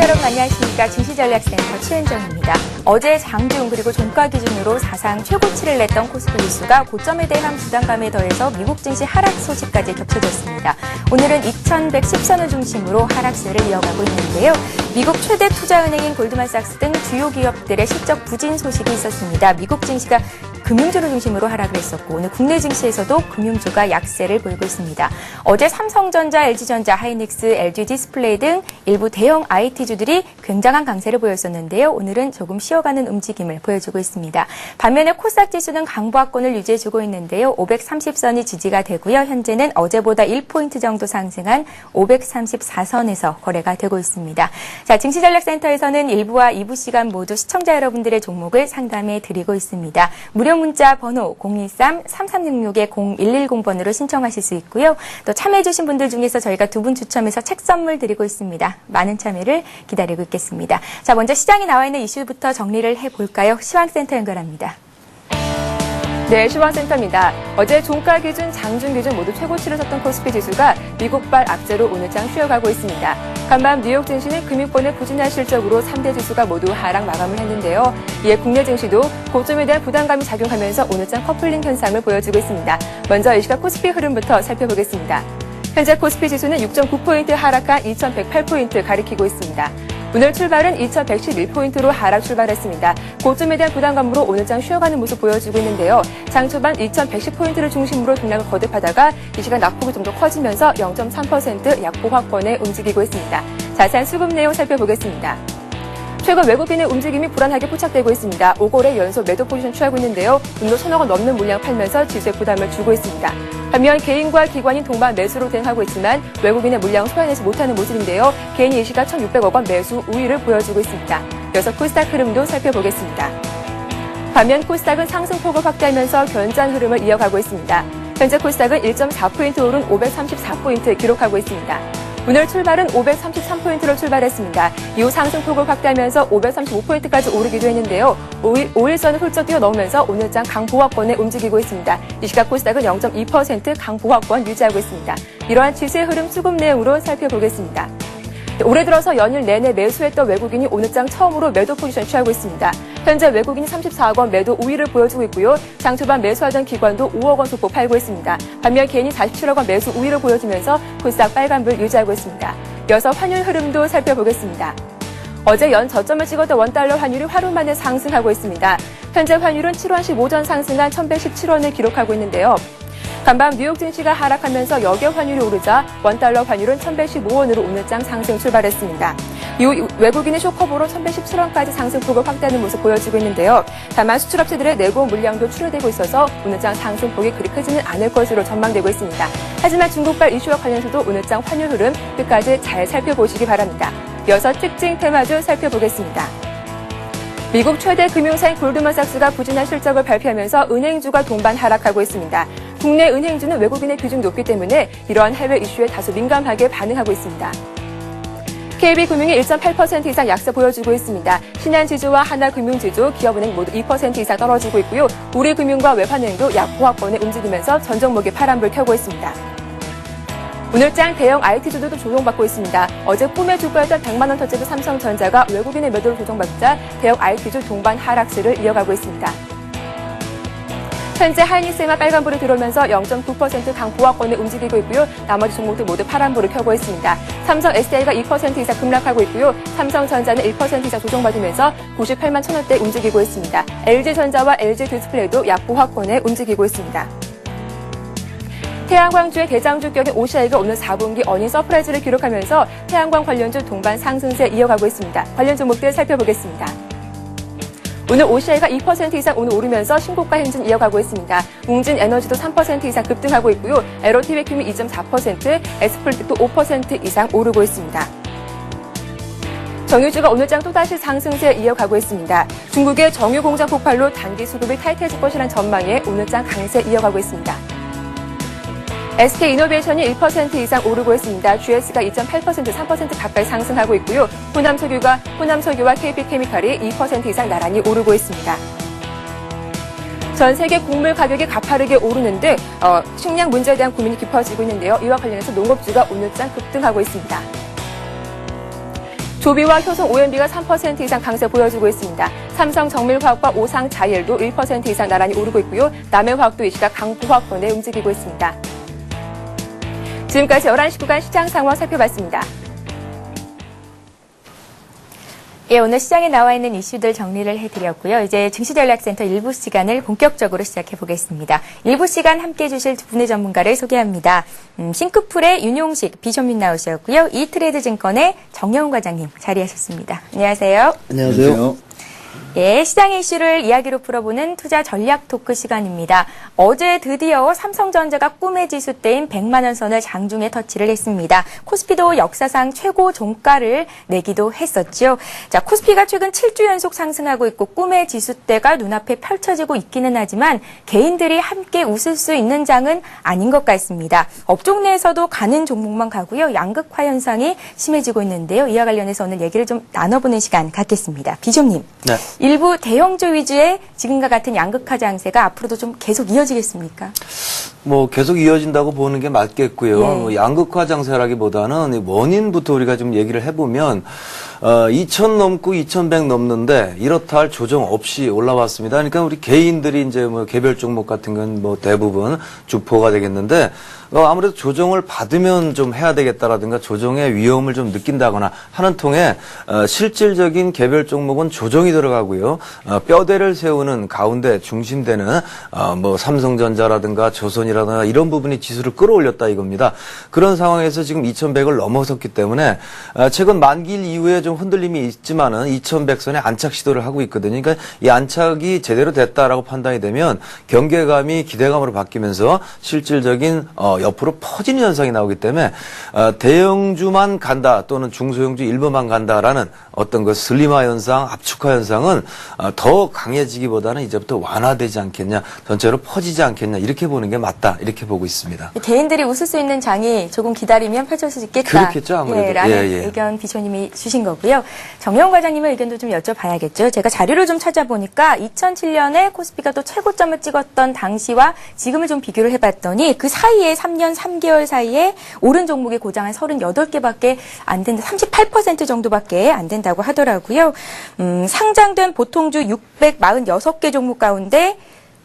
여러분 안녕하십니까. 증시전략센터 최은정입니다. 어제 장중 그리고 종가 기준으로 사상 최고치를 냈던 코스피 지수가 고점에 대한 부담감에 더해서 미국 증시 하락 소식까지 겹쳐졌습니다. 오늘은 2110선을 중심으로 하락세를 이어가고 있는데요. 미국 최대 투자은행인 골드만삭스 등 주요 기업들의 실적 부진 소식이 있었습니다. 미국 증시가 금융주를 중심으로 하락을 했었고 오늘 국내 증시에서도 금융주가 약세를 보이고 있습니다. 어제 삼성전자, LG전자, 하이닉스, LG 디스플레이 등 일부 대형 IT주들이 굉장한 강세를 보였었는데요. 오늘은 조금 쉬어가는 움직임을 보여주고 있습니다. 반면에 코스닥 지수는 강보합권을 유지해주고 있는데요. 530선이 지지가 되고요. 현재는 어제보다 1포인트 정도 상승한 534선에서 거래가 되고 있습니다. 자, 증시전략센터에서는 1부와 2부 시간 모두 시청자 여러분들의 종목을 상담해 드리고 있습니다. 무료 문자 번호 023-3366-0110번으로 신청하실 수 있고요. 또 참여해주신 분들 중에서 저희가 두 분 추첨해서 책 선물 드리고 있습니다. 많은 참여를 기다리고 있겠습니다. 자, 먼저 시장에 나와 있는 이슈부터 정리를 해볼까요? 시황센터 연결합니다. 네, 시황센터입니다. 어제 종가 기준, 장중 기준 모두 최고치를 섰던 코스피 지수가 미국발 악재로 오늘장 쉬어가고 있습니다. 간밤 뉴욕 증시는 금융권의 부진한 실적으로 3대 지수가 모두 하락 마감을 했는데요. 이에 국내 증시도 고점에 대한 부담감이 작용하면서 오늘장 커플링 현상을 보여주고 있습니다. 먼저 이 시각 코스피 흐름부터 살펴보겠습니다. 현재 코스피 지수는 6.9포인트 하락한 2108포인트 가리키고 있습니다. 오늘 출발은 2111포인트로 하락 출발했습니다. 고점에 대한 부담감으로 오늘장 쉬어가는 모습 보여주고 있는데요. 장 초반 2110포인트를 중심으로 등락을 거듭하다가 이 시간 낙폭이 좀 더 커지면서 0.3% 약보 확권에 움직이고 있습니다. 자세한 수급 내용 살펴보겠습니다. 최근 외국인의 움직임이 불안하게 포착되고 있습니다. 5거래 연속 매도 포지션 취하고 있는데요. 오늘도 1000억원 넘는 물량 팔면서 지수에 부담을 주고 있습니다. 반면 개인과 기관인 동반 매수로 대응하고 있지만 외국인의 물량을 소화해내지 못하는 모습인데요. 개인이 이 시각 1600억원 매수 우위를 보여주고 있습니다. 이어서 코스닥 흐름도 살펴보겠습니다. 반면 코스닥은 상승폭을 확대하면서 견고한 흐름을 이어가고 있습니다. 현재 코스닥은 1.4포인트 오른 534포인트 기록하고 있습니다. 오늘 출발은 533포인트로 출발했습니다. 이후 상승폭을 확대하면서 535포인트까지 오르기도 했는데요. 5일선을 훌쩍 뛰어넘으면서 오늘장 강보합권에 움직이고 있습니다. 이 시각 코스닥은 0.2% 강보합권 유지하고 있습니다. 이러한 지수의 흐름 수급 내용으로 살펴보겠습니다. 올해 들어서 연일 내내 매수했던 외국인이 오늘장 처음으로 매도 포지션 취하고 있습니다. 현재 외국인이 34억원 매도 우위를 보여주고 있고요. 장 초반 매수하던 기관도 5억원 소폭 팔고 있습니다. 반면 개인이 47억원 매수 우위를 보여주면서 코스닥 빨간불 유지하고 있습니다. 이어서 환율 흐름도 살펴보겠습니다. 어제 연 저점을 찍었던 원달러 환율이 하루 만에 상승하고 있습니다. 현재 환율은 7원 15전 상승한 1117원을 기록하고 있는데요. 간밤 뉴욕 증시가 하락하면서 역여 환율이 오르자 원달러 환율은 1115원으로 오늘장 상승 출발했습니다. 이후 외국인의 쇼커보로 1117원까지 상승폭을 확대하는 모습 보여주고 있는데요. 다만 수출업체들의 내고 물량도 출하되고 있어서 오늘장 상승폭이 그리 크지는 않을 것으로 전망되고 있습니다. 하지만 중국발 이슈와 관련해서도 오늘장 환율 흐름 끝까지 잘 살펴보시기 바랍니다. 이어서 특징 테마주 살펴보겠습니다. 미국 최대 금융사인 골드만삭스가 부진한 실적을 발표하면서 은행주가 동반 하락하고 있습니다. 국내 은행주는 외국인의 비중이 높기 때문에 이러한 해외 이슈에 다소 민감하게 반응하고 있습니다. KB금융이 1.8% 이상 약세 보여주고 있습니다. 신한지주와 하나금융지주, 기업은행 모두 2% 이상 떨어지고 있고요. 우리금융과 외환은행도 약보합권에 움직이면서 전 종목이 파란불 켜고 있습니다. 오늘장 대형 IT주들도 조정받고 있습니다. 어제 꿈의 주가였던 100만원 터치드 삼성전자가 외국인의 매도를 조정받자 대형 IT주 동반 하락세를 이어가고 있습니다. 현재 하이닉스에만 빨간불이 들어오면서 0.9% 강보합권에 움직이고 있고요. 나머지 종목들 모두 파란불을 켜고 있습니다. 삼성 SDI가 2% 이상 급락하고 있고요. 삼성전자는 1% 이상 조정받으면서 98만 1000원대 움직이고 있습니다. LG전자와 LG 디스플레이도 약보합권에 움직이고 있습니다. 태양광주의 대장주격인 OCI가 오늘 4분기 어닝 서프라이즈를 기록하면서 태양광 관련주 동반 상승세 이어가고 있습니다. 관련 종목들 살펴보겠습니다. 오늘 OCI가 2% 이상 오늘 오르면서 신고가 행진 이어가고 있습니다. 웅진에너지도 3% 이상 급등하고 있고요. LOT백큐미 2.4%, 에스플틱도 5% 이상 오르고 있습니다. 정유주가 오늘장 또다시 상승세 이어가고 있습니다. 중국의 정유 공장 폭발로 단기 수급이 타이트해질 것이라는 전망에 오늘장 강세 이어가고 있습니다. SK이노베이션이 1% 이상 오르고 있습니다. GS가 2.8%, 3% 가까이 상승하고 있고요. 호남석유와 KP케미칼이 2% 이상 나란히 오르고 있습니다. 전 세계 곡물 가격이 가파르게 오르는 등 식량 문제에 대한 고민이 깊어지고 있는데요. 이와 관련해서 농업주가 오늘장 급등하고 있습니다. 조비와 효성 OMB가 3% 이상 강세 보여주고 있습니다. 삼성 정밀화학과 오상 자일도 1% 이상 나란히 오르고 있고요. 남해화학도 이 시각 강보합권에 움직이고 있습니다. 지금까지 11시 구간 시장 상황 살펴봤습니다. 예, 오늘 시장에 나와 있는 이슈들 정리를 해드렸고요. 이제 증시전략센터 일부 시간을 본격적으로 시작해 보겠습니다. 일부 시간 함께해 주실 두 분의 전문가를 소개합니다. 싱크풀의 윤용식 비숍님 나오셨고요. 이트레이드 증권의 정영훈 과장님 자리하셨습니다. 안녕하세요. 안녕하세요. 예, 시장의 이슈를 이야기로 풀어보는 투자 전략 토크 시간입니다. 어제 드디어 삼성전자가 꿈의 지수대인 100만 원 선을 장중에 터치를 했습니다. 코스피도 역사상 최고 종가를 내기도 했었죠. 자, 코스피가 최근 7주 연속 상승하고 있고 꿈의 지수대가 눈앞에 펼쳐지고 있기는 하지만 개인들이 함께 웃을 수 있는 장은 아닌 것 같습니다. 업종 내에서도 가는 종목만 가고요. 양극화 현상이 심해지고 있는데요. 이와 관련해서 오늘 얘기를 좀 나눠보는 시간 갖겠습니다. 비숍님. 네. 일부 대형주 위주의 지금과 같은 양극화 장세가 앞으로도 좀 계속 이어지겠습니까? 뭐 계속 이어진다고 보는 게 맞겠고요. 예. 뭐 양극화 장세라기보다는 원인부터 우리가 좀 얘기를 해보면 2,000 넘고 2,100 넘는데 이렇다 할 조정 없이 올라왔습니다. 그러니까 우리 개인들이 이제 뭐 개별 종목 같은 건 뭐 대부분 주포가 되겠는데 아무래도 조정을 받으면 좀 해야 되겠다라든가 조정의 위험을 좀 느낀다거나 하는 통에 실질적인 개별 종목은 조정이 들어가고요. 뼈대를 세우는 가운데 중심되는 뭐 삼성전자라든가 조선이라든가 이런 부분이 지수를 끌어올렸다 이겁니다. 그런 상황에서 지금 2,100을 넘어섰기 때문에 최근 만기일 이후에 좀 흔들림이 있지만은 2,100선에 안착 시도를 하고 있거든요. 그러니까 이 안착이 제대로 됐다라고 판단이 되면 경계감이 기대감으로 바뀌면서 실질적인 옆으로 퍼지는 현상이 나오기 때문에 대형주만 간다 또는 중소형주 일부만 간다라는 어떤 그 슬림화 현상, 압축화 현상은 더 강해지기보다는 이제부터 완화되지 않겠냐, 전체로 퍼지지 않겠냐 이렇게 보는 게 맞다 이렇게 보고 있습니다. 개인들이 웃을 수 있는 장이 조금 기다리면 펼쳐질 수 있겠다. 그렇겠죠, 아무래도. 예, 라는 예. 의견 비초님이 주신 거고요. 정영훈 과장님의 의견도 좀 여쭤봐야겠죠. 제가 자료를 좀 찾아보니까 2007년에 코스피가 또 최고점을 찍었던 당시와 지금을 좀 비교를 해봤더니 그 사이에 3년 3개월 사이에 오른 종목의 고장 한 38개밖에 안 된다. 38% 정도밖에 안 된다고 하더라고요. 상장된 보통주 646개 종목 가운데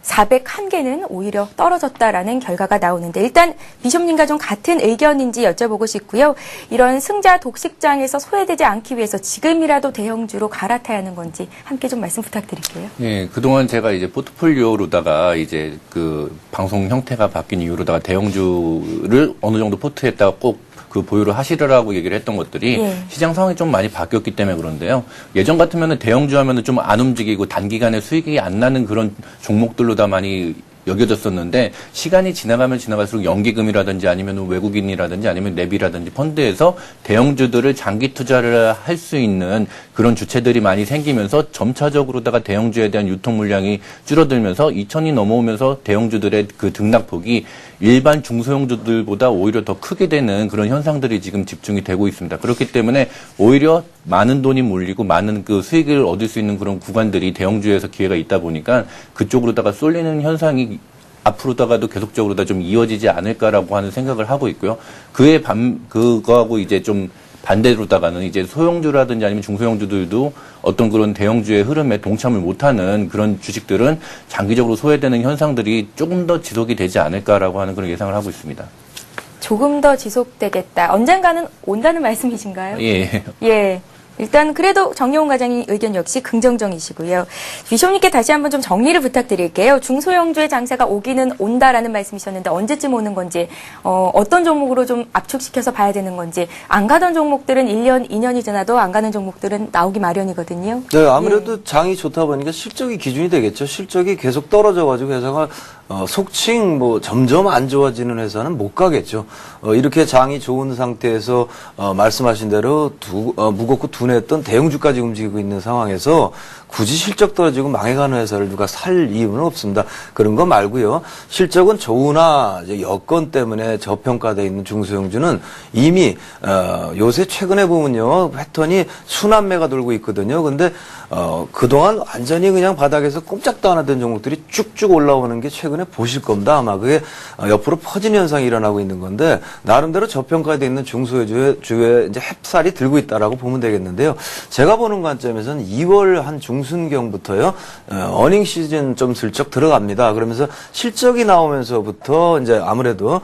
401개는 오히려 떨어졌다라는 결과가 나오는데 일단 비숍님과 좀 같은 의견인지 여쭤보고 싶고요. 이런 승자 독식장에서 소외되지 않기 위해서 지금이라도 대형주로 갈아타야 하는 건지 함께 좀 말씀 부탁드릴게요. 네, 그동안 제가 이제 포트폴리오로다가 이제 그 방송 형태가 바뀐 이후로다가 대형주를 어느 정도 포트에다가 꼭 그 보유를 하시라고 얘기를 했던 것들이 예. 시장 상황이 좀 많이 바뀌었기 때문에 그런데요. 예전 같으면은 대형주 하면은 좀 안 움직이고 단기간에 수익이 안 나는 그런 종목들로 다 많이 여겨졌었는데 시간이 지나가면 지나갈수록 연기금이라든지 아니면 외국인이라든지 아니면 랩이라든지 펀드에서 대형주들을 장기 투자를 할 수 있는 그런 주체들이 많이 생기면서 점차적으로다가 대형주에 대한 유통 물량이 줄어들면서 2,000이 넘어오면서 대형주들의 그 등락폭이 일반 중소형주들보다 오히려 더 크게 되는 그런 현상들이 지금 집중이 되고 있습니다. 그렇기 때문에 오히려 많은 돈이 몰리고 많은 그 수익을 얻을 수 있는 그런 구간들이 대형주에서 기회가 있다 보니까 그쪽으로다가 쏠리는 현상이 앞으로다가도 계속적으로 다 좀 이어지지 않을까라고 하는 생각을 하고 있고요. 그거하고 이제 좀 반대로다가는 이제 소형주라든지 아니면 중소형주들도 어떤 그런 대형주의 흐름에 동참을 못하는 그런 주식들은 장기적으로 소외되는 현상들이 조금 더 지속이 되지 않을까라고 하는 그런 예상을 하고 있습니다. 조금 더 지속되겠다. 언젠가는 온다는 말씀이신가요? 예. 예. 일단 그래도 정영훈 과장님 의견 역시 긍정적이시고요. 비숍님께 다시 한번 좀 정리를 부탁드릴게요. 중소형주의 장세가 오기는 온다라는 말씀이셨는데 언제쯤 오는 건지, 어떤 종목으로 좀 압축시켜서 봐야 되는 건지, 안 가던 종목들은 1년, 2년이 지나도 안 가는 종목들은 나오기 마련이거든요. 네, 아무래도 장이 좋다 보니까 실적이 기준이 되겠죠. 실적이 계속 떨어져가지고 회사가 속칭 뭐 점점 안 좋아지는 회사는 못 가겠죠. 이렇게 장이 좋은 상태에서 말씀하신 대로 무겁고 둔했던 대형주까지 움직이고 있는 상황에서 굳이 실적 떨어지고 망해가는 회사를 누가 살 이유는 없습니다. 그런 거 말고요. 실적은 좋으나 이제 여건 때문에 저평가되어 있는 중소형주는 이미 요새 최근에 보면요 패턴이 순환매가 돌고 있거든요. 근데 그동안 완전히 그냥 바닥에서 꼼짝도 안 하던 종목들이 쭉쭉 올라오는 게 최근에 다음에 보실 겁니다. 아마 그게 옆으로 퍼지는 현상이 일어나고 있는 건데 나름대로 저평가되어 있는 중소주에 이제 햅살이 들고 있다라고 보면 되겠는데요. 제가 보는 관점에서는 2월 한 중순경부터요 어닝 시즌 좀 슬쩍 들어갑니다. 그러면서 실적이 나오면서부터 이제 아무래도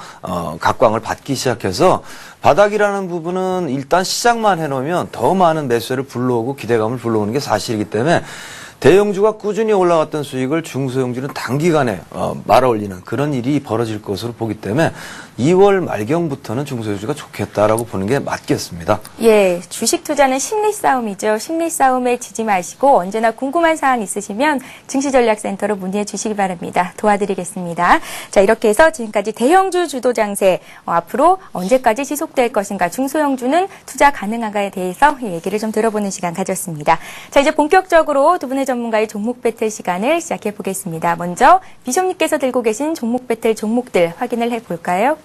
각광을 받기 시작해서 바닥이라는 부분은 일단 시작만 해놓으면 더 많은 매수세를 불러오고 기대감을 불러오는 게 사실이기 때문에 대형주가 꾸준히 올라갔던 수익을 중소형주는 단기간에 말아올리는 그런 일이 벌어질 것으로 보기 때문에 2월 말경부터는 중소형주가 좋겠다라고 보는 게 맞겠습니다. 예, 주식 투자는 심리 싸움이죠. 심리 싸움에 지지 마시고 언제나 궁금한 사항 있으시면 증시전략센터로 문의해 주시기 바랍니다. 도와드리겠습니다. 자, 이렇게 해서 지금까지 대형주 주도 장세 앞으로 언제까지 지속될 것인가, 중소형주는 투자 가능한가에 대해서 얘기를 좀 들어보는 시간 가졌습니다. 자, 이제 본격적으로 두 분의 전문가의 종목 배틀 시간을 시작해 보겠습니다. 먼저 비숍님께서 들고 계신 종목 배틀 종목들 확인을 해볼까요?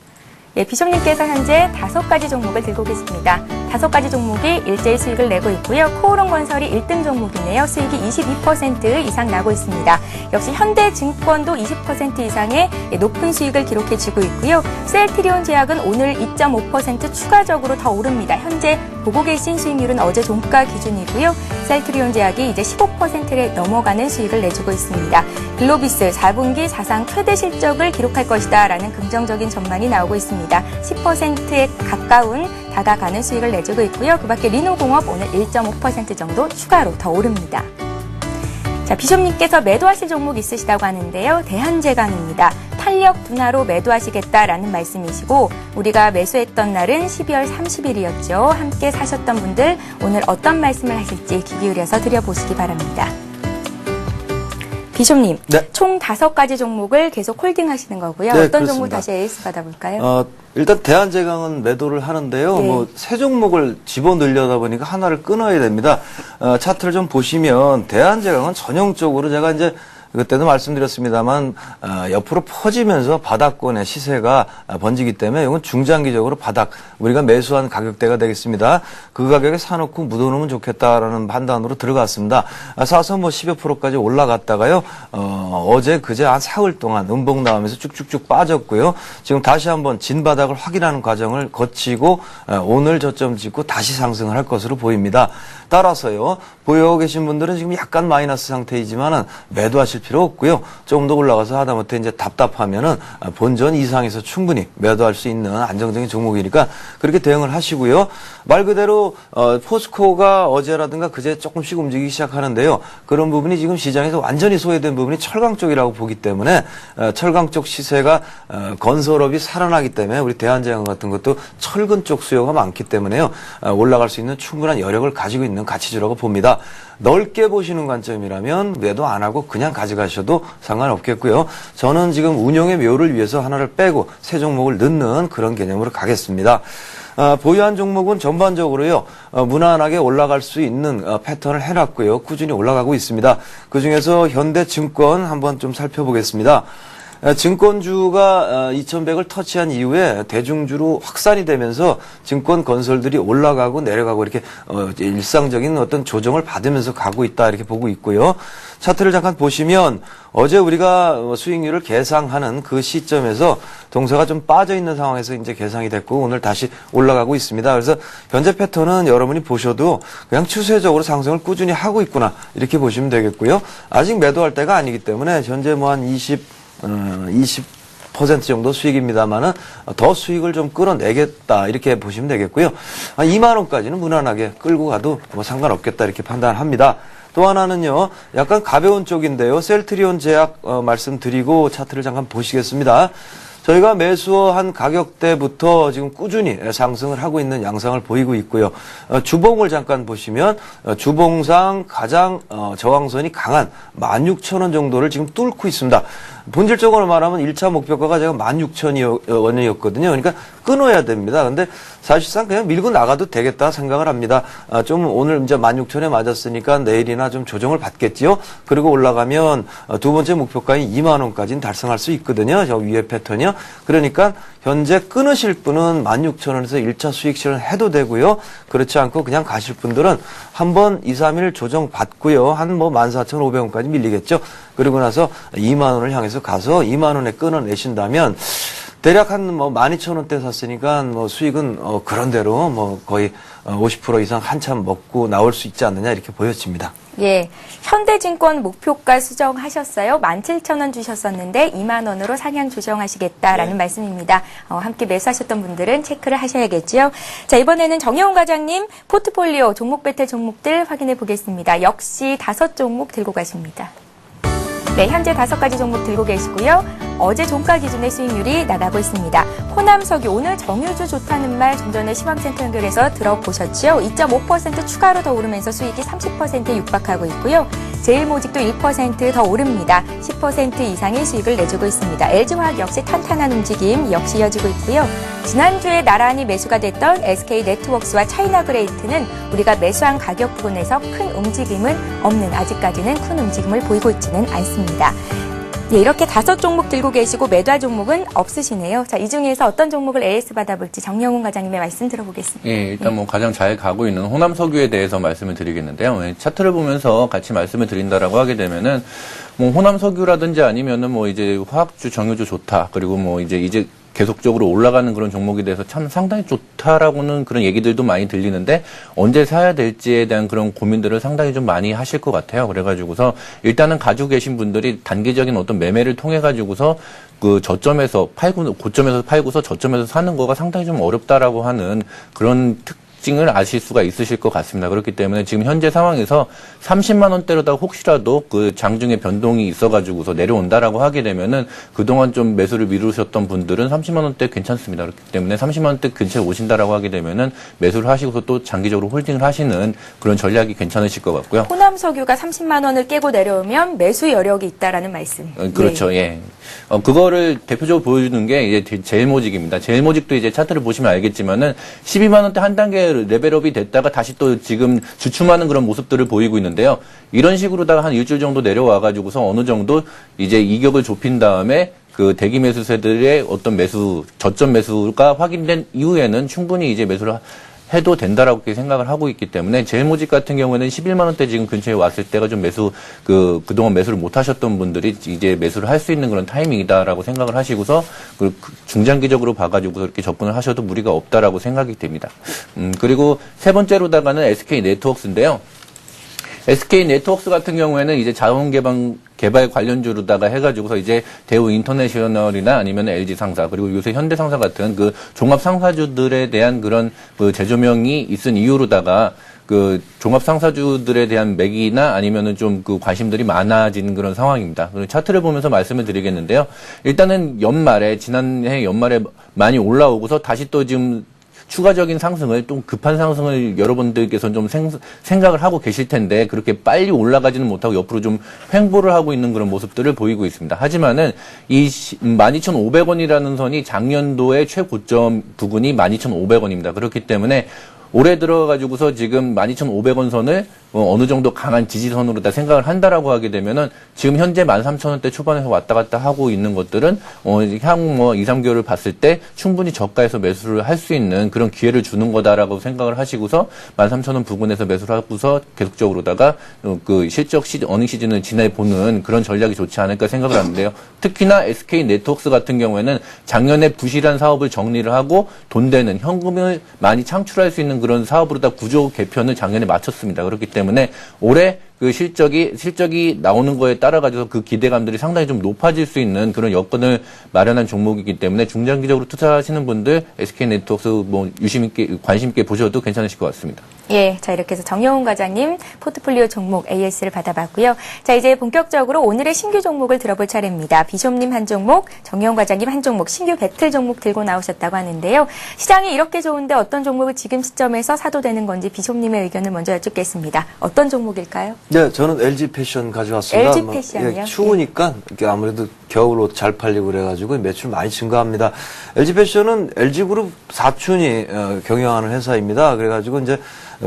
예, 비숍님께서 현재 5가지 종목을 들고 계십니다. 5가지 종목이 일제히 수익을 내고 있고요. 코오롱건설이 1등 종목이네요. 수익이 22% 이상 나고 있습니다. 역시 현대증권도 20% 이상의 높은 수익을 기록해주고 있고요. 셀트리온제약은 오늘 2.5% 추가적으로 더 오릅니다. 현재 보고 계신 수익률은 어제 종가 기준이고요. 셀트리온제약이 이제 15%를 넘어가는 수익을 내주고 있습니다. 글로비스 4분기 사상 최대 실적을 기록할 것이다 라는 긍정적인 전망이 나오고 있습니다. 10%에 가까운 다가가는 수익을 내주고 있고요. 그 밖에 리노공업 오늘 1.5% 정도 추가로 더 오릅니다. 자, 비숍님께서 매도하실 종목 있으시다고 하는데요. 대한제강입니다. 탄력 둔화로 매도하시겠다라는 말씀이시고 우리가 매수했던 날은 12월 30일이었죠. 함께 사셨던 분들 오늘 어떤 말씀을 하실지 귀 기울여서 드려보시기 바랍니다. 비숍님, 네. 총 5가지 종목을 계속 홀딩하시는 거고요. 네, 어떤 그렇습니다. 종목 다시 에이스 받아볼까요? 일단 대한제강은 매도를 하는데요. 네. 세 종목을 집어넣으려다 보니까 하나를 끊어야 됩니다. 차트를 좀 보시면 대한제강은 전형적으로 제가 이제 그때도 말씀드렸습니다만 옆으로 퍼지면서 바닥권의 시세가 번지기 때문에 이건 중장기적으로 바닥 우리가 매수한 가격대가 되겠습니다. 그 가격에 사놓고 묻어놓으면 좋겠다라는 판단으로 들어갔습니다. 사서 뭐 10여 %까지 올라갔다가요. 어제 그제 한 사흘 동안 음봉 나오면서 쭉쭉쭉 빠졌고요. 지금 다시 한번 진바닥을 확인하는 과정을 거치고 오늘 저점 찍고 다시 상승을 할 것으로 보입니다. 따라서요. 보유하고 계신 분들은 지금 약간 마이너스 상태이지만은 매도하실 필요 없고요. 조금 더 올라가서 하다못해 이제 답답하면은 본전 이상에서 충분히 매도할 수 있는 안정적인 종목이니까 그렇게 대응을 하시고요. 말 그대로 포스코가 어제라든가 그제 조금씩 움직이기 시작하는데요. 그런 부분이 지금 시장에서 완전히 소외된 부분이 철강 쪽이라고 보기 때문에 철강 쪽 시세가 건설업이 살아나기 때문에 우리 대한제강 같은 것도 철근 쪽 수요가 많기 때문에요. 올라갈 수 있는 충분한 여력을 가지고 있는 가치주라고 봅니다. 넓게 보시는 관점이라면 매도 안 하고 그냥 가져가셔도 상관없겠고요. 저는 지금 운용의 묘를 위해서 하나를 빼고 세 종목을 넣는 그런 개념으로 가겠습니다. 보유한 종목은 전반적으로요, 무난하게 올라갈 수 있는 패턴을 해놨고요. 꾸준히 올라가고 있습니다. 그중에서 현대증권 한번 좀 살펴보겠습니다. 증권주가 2100을 터치한 이후에 대중주로 확산이 되면서 증권 건설들이 올라가고 내려가고 이렇게 일상적인 어떤 조정을 받으면서 가고 있다 이렇게 보고 있고요. 차트를 잠깐 보시면 어제 우리가 수익률을 계상하는 그 시점에서 동사가 좀 빠져 있는 상황에서 이제 계상이 됐고 오늘 다시 올라가고 있습니다. 그래서 현재 패턴은 여러분이 보셔도 그냥 추세적으로 상승을 꾸준히 하고 있구나 이렇게 보시면 되겠고요. 아직 매도할 때가 아니기 때문에 현재 뭐 한 20% 정도 수익입니다만은 더 수익을 좀 끌어내겠다 이렇게 보시면 되겠고요. 2만 원까지는 무난하게 끌고 가도 뭐 상관없겠다 이렇게 판단합니다. 또 하나는요, 약간 가벼운 쪽인데요. 셀트리온 제약 말씀드리고 차트를 잠깐 보시겠습니다. 저희가 매수한 가격대부터 지금 꾸준히 상승을 하고 있는 양상을 보이고 있고요. 주봉을 잠깐 보시면 주봉상 가장 저항선이 강한 16,000원 정도를 지금 뚫고 있습니다. 본질적으로 말하면 1차 목표가가 제가 16,000원이었거든요. 그러니까 끊어야 됩니다. 근데 사실상 그냥 밀고 나가도 되겠다 생각을 합니다. 좀 오늘 이제 16,000원에 맞았으니까 내일이나 좀 조정을 받겠지요. 그리고 올라가면 두 번째 목표가인 2만 원까지는 달성할 수 있거든요. 저 위에 패턴이요. 그러니까 현재 끊으실 분은 16,000원에서 1차 수익 실현 해도 되고요. 그렇지 않고 그냥 가실 분들은 한번 2, 3일 조정 받고요. 한 뭐 14,500원까지 밀리겠죠. 그리고 나서 2만 원을 향해서 시장에서 가서 2만 원에 끊어내신다면 대략 한 12,000원대 샀으니까 수익은 그런대로 거의 50% 이상 한참 먹고 나올 수 있지 않느냐 이렇게 보여집니다. 예, 현대증권 목표가 수정하셨어요. 17,000원 주셨었는데 2만 원으로 상향 조정하시겠다라는 말씀입니다. 함께 매수하셨던 분들은 체크를 하셔야겠죠. 자, 이번에는 정영훈 과장님 포트폴리오 종목 배틀 종목들 확인해 보겠습니다. 역시 5종목 들고 가십니다. 네, 현재 5가지 종목 들고 계시고요. 어제 종가 기준의 수익률이 나가고 있습니다. 호남석유 오늘 정유주 좋다는 말 좀 전에 시황센터 연결해서 들어보셨죠? 2.5% 추가로 더 오르면서 수익이 30%에 육박하고 있고요. 제일모직도 1% 더 오릅니다. 10% 이상의 수익을 내주고 있습니다. LG화학 역시 탄탄한 움직임 역시 이어지고 있고요. 지난주에 나란히 매수가 됐던 SK네트워크스와 차이나그레이트는 우리가 매수한 가격 부분에서 큰 움직임은 없는, 아직까지는 큰 움직임을 보이고 있지는 않습니다. 예, 이렇게 5종목 들고 계시고 매도할 종목은 없으시네요. 자, 이 중에서 어떤 종목을 AS 받아볼지 정영훈 과장님의 말씀 들어보겠습니다. 예, 일단 가장 잘 가고 있는 호남석유에 대해서 말씀을 드리겠는데요. 차트를 보면서 같이 말씀을 드린다라고 하게 되면은 호남석유라든지 아니면은 이제 화학주, 정유주 좋다. 그리고 이제 계속적으로 올라가는 그런 종목에 대해서 참 상당히 좋다라고는 그런 얘기들도 많이 들리는데 언제 사야 될지에 대한 그런 고민들을 상당히 좀 많이 하실 것 같아요. 그래가지고서 일단은 가지고 계신 분들이 단기적인 어떤 매매를 통해 가지고서 그 저점에서 고점에서 팔고서 저점에서 사는 거가 상당히 좀 어렵다라고 하는 그런 특징을 아실 수가 있으실 것 같습니다. 그렇기 때문에 지금 현재 상황에서 30만 원대로다가 혹시라도 그 장중에 변동이 있어가지고서 내려온다라고 하게 되면은 그동안 좀 매수를 미루셨던 분들은 30만 원대 괜찮습니다. 그렇기 때문에 30만 원대 근처에 오신다라고 하게 되면은 매수를 하시고서 또 장기적으로 홀딩을 하시는 그런 전략이 괜찮으실 것 같고요. 호남석유가 30만 원을 깨고 내려오면 매수 여력이 있다라는 말씀. 그렇죠. 예. 그거를 대표적으로 보여주는 게 이제 제일모직입니다. 제일모직도 이제 차트를 보시면 알겠지만은 12만 원대 한 단계 레벨업이 됐다가 다시 또 지금 주춤하는 그런 모습들을 보이고 있는데요. 이런 식으로다가 한 일주일 정도 내려와가지고서 어느 정도 이제 이격을 좁힌 다음에 그 대기 매수세들의 어떤 저점 매수가 확인된 이후에는 충분히 이제 매수를 해도 된다라고 생각을 하고 있기 때문에 제일모직 같은 경우에는 11만 원대 지금 근처에 왔을 때가 좀 그동안 매수를 못 하셨던 분들이 이제 매수를 할 수 있는 그런 타이밍이다라고 생각을 하시고서 중장기적으로 봐가지고 이렇게 접근을 하셔도 무리가 없다라고 생각이 됩니다. 그리고 세 번째로다가는 SK네트워크스인데요. SK네트워크스 같은 경우에는 이제 자원개발 관련주로다가 해가지고서 이제 대우 인터내셔널이나 아니면 LG상사 그리고 요새 현대상사 같은 그 종합상사주들에 대한 그런 그 재조명이 있은 이유로다가 그 종합상사주들에 대한 매기나 아니면은 좀 그 관심들이 많아진 그런 상황입니다. 그리고 차트를 보면서 말씀을 드리겠는데요. 일단은 지난해 연말에 많이 올라오고서 다시 또 지금 추가적인 상승을 또 급한 상승을 여러분들께서 좀 생각을 하고 계실 텐데 그렇게 빨리 올라가지는 못하고 옆으로 좀 횡보를 하고 있는 그런 모습들을 보이고 있습니다. 하지만은 이 12,500원이라는 선이 작년도의 최고점 부근이 12,500원입니다. 그렇기 때문에 올해 들어가지고서 지금 12,500원 선을 어느 정도 강한 지지선으로 다 생각을 한다라고 하게 되면은 지금 현재 13,000원대 초반에서 왔다 갔다 하고 있는 것들은 향후 2, 3개월을 봤을 때 충분히 저가에서 매수를 할 수 있는 그런 기회를 주는 거다라고 생각을 하시고서 13,000원 부근에서 매수를 하고서 계속적으로다가 그 어닝 시즌을 지내보는 그런 전략이 좋지 않을까 생각을 하는데요. 특히나 SK네트워크스 같은 경우에는 작년에 부실한 사업을 정리를 하고 돈 되는 현금을 많이 창출할 수 있는 그런 사업으로 다 구조 개편을 작년에 마쳤습니다. 그렇기 때문에 올해 그 실적이 나오는 거에 따라 가지고 그 기대감들이 상당히 좀 높아질 수 있는 그런 여건을 마련한 종목이기 때문에 중장기적으로 투자하시는 분들 SK네트워크스 유심 있게 관심 있게 보셔도 괜찮으실 것 같습니다. 예, 자 이렇게 해서 정영훈 과장님 포트폴리오 종목 AS를 받아봤고요. 자 이제 본격적으로 오늘의 신규 종목을 들어볼 차례입니다. 비숍님 한 종목, 정영훈 과장님 한 종목, 신규 배틀 종목 들고 나오셨다고 하는데요. 시장이 이렇게 좋은데 어떤 종목을 지금 시점에서 사도 되는 건지 비숍님의 의견을 먼저 여쭙겠습니다. 어떤 종목일까요? 네, 저는 LG 패션 가져왔습니다. LG 패션이요? 추우니까 이렇게 아무래도 겨울 옷 잘 팔리고 그래가지고 매출 많이 증가합니다. LG 패션은 LG그룹 사촌이 경영하는 회사입니다. 그래가지고 이제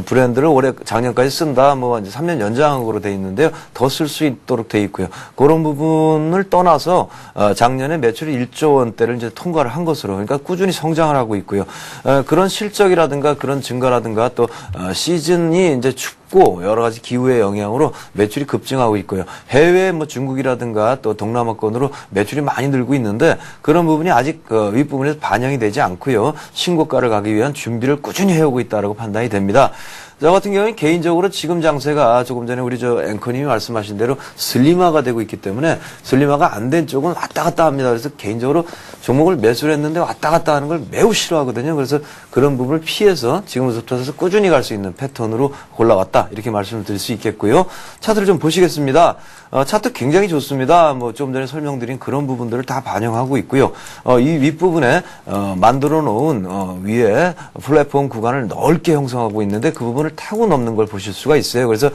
브랜드를 작년까지 쓴다, 이제 3년 연장으로 돼 있는데요. 더 쓸 수 있도록 돼 있고요. 그런 부분을 떠나서, 작년에 매출이 1조 원대를 이제 통과를 한 것으로, 그러니까 꾸준히 성장을 하고 있고요. 그런 실적이라든가 그런 증가라든가 또, 시즌이 이제 춥고 여러 가지 기후의 영향으로 매출이 급증하고 있고요. 해외 뭐 중국이라든가 또 동남아권으로 매출이 많이 늘고 있는데 그런 부분이 아직 그 윗부분에서 반영이 되지 않고요. 신고가를 가기 위한 준비를 꾸준히 해오고 있다고 판단이 됩니다. 저 같은 경우는 개인적으로 지금 장세가 조금 전에 우리 저 앵커님이 말씀하신 대로 슬림화가 되고 있기 때문에 슬림화가 안 된 쪽은 왔다 갔다 합니다. 그래서 개인적으로 종목을 매수를 했는데 왔다 갔다 하는 걸 매우 싫어하거든요. 그래서 그런 부분을 피해서 지금부터 해서 꾸준히 갈 수 있는 패턴으로 골라왔다. 이렇게 말씀을 드릴 수 있겠고요. 차트를 좀 보시겠습니다. 차트 굉장히 좋습니다. 뭐 좀 전에 설명드린 그런 부분들을 다 반영하고 있고요. 이 윗부분에 만들어 놓은 위에 플랫폼 구간을 넓게 형성하고 있는데 그 부분을 타고 넘는 걸 보실 수가 있어요. 그래서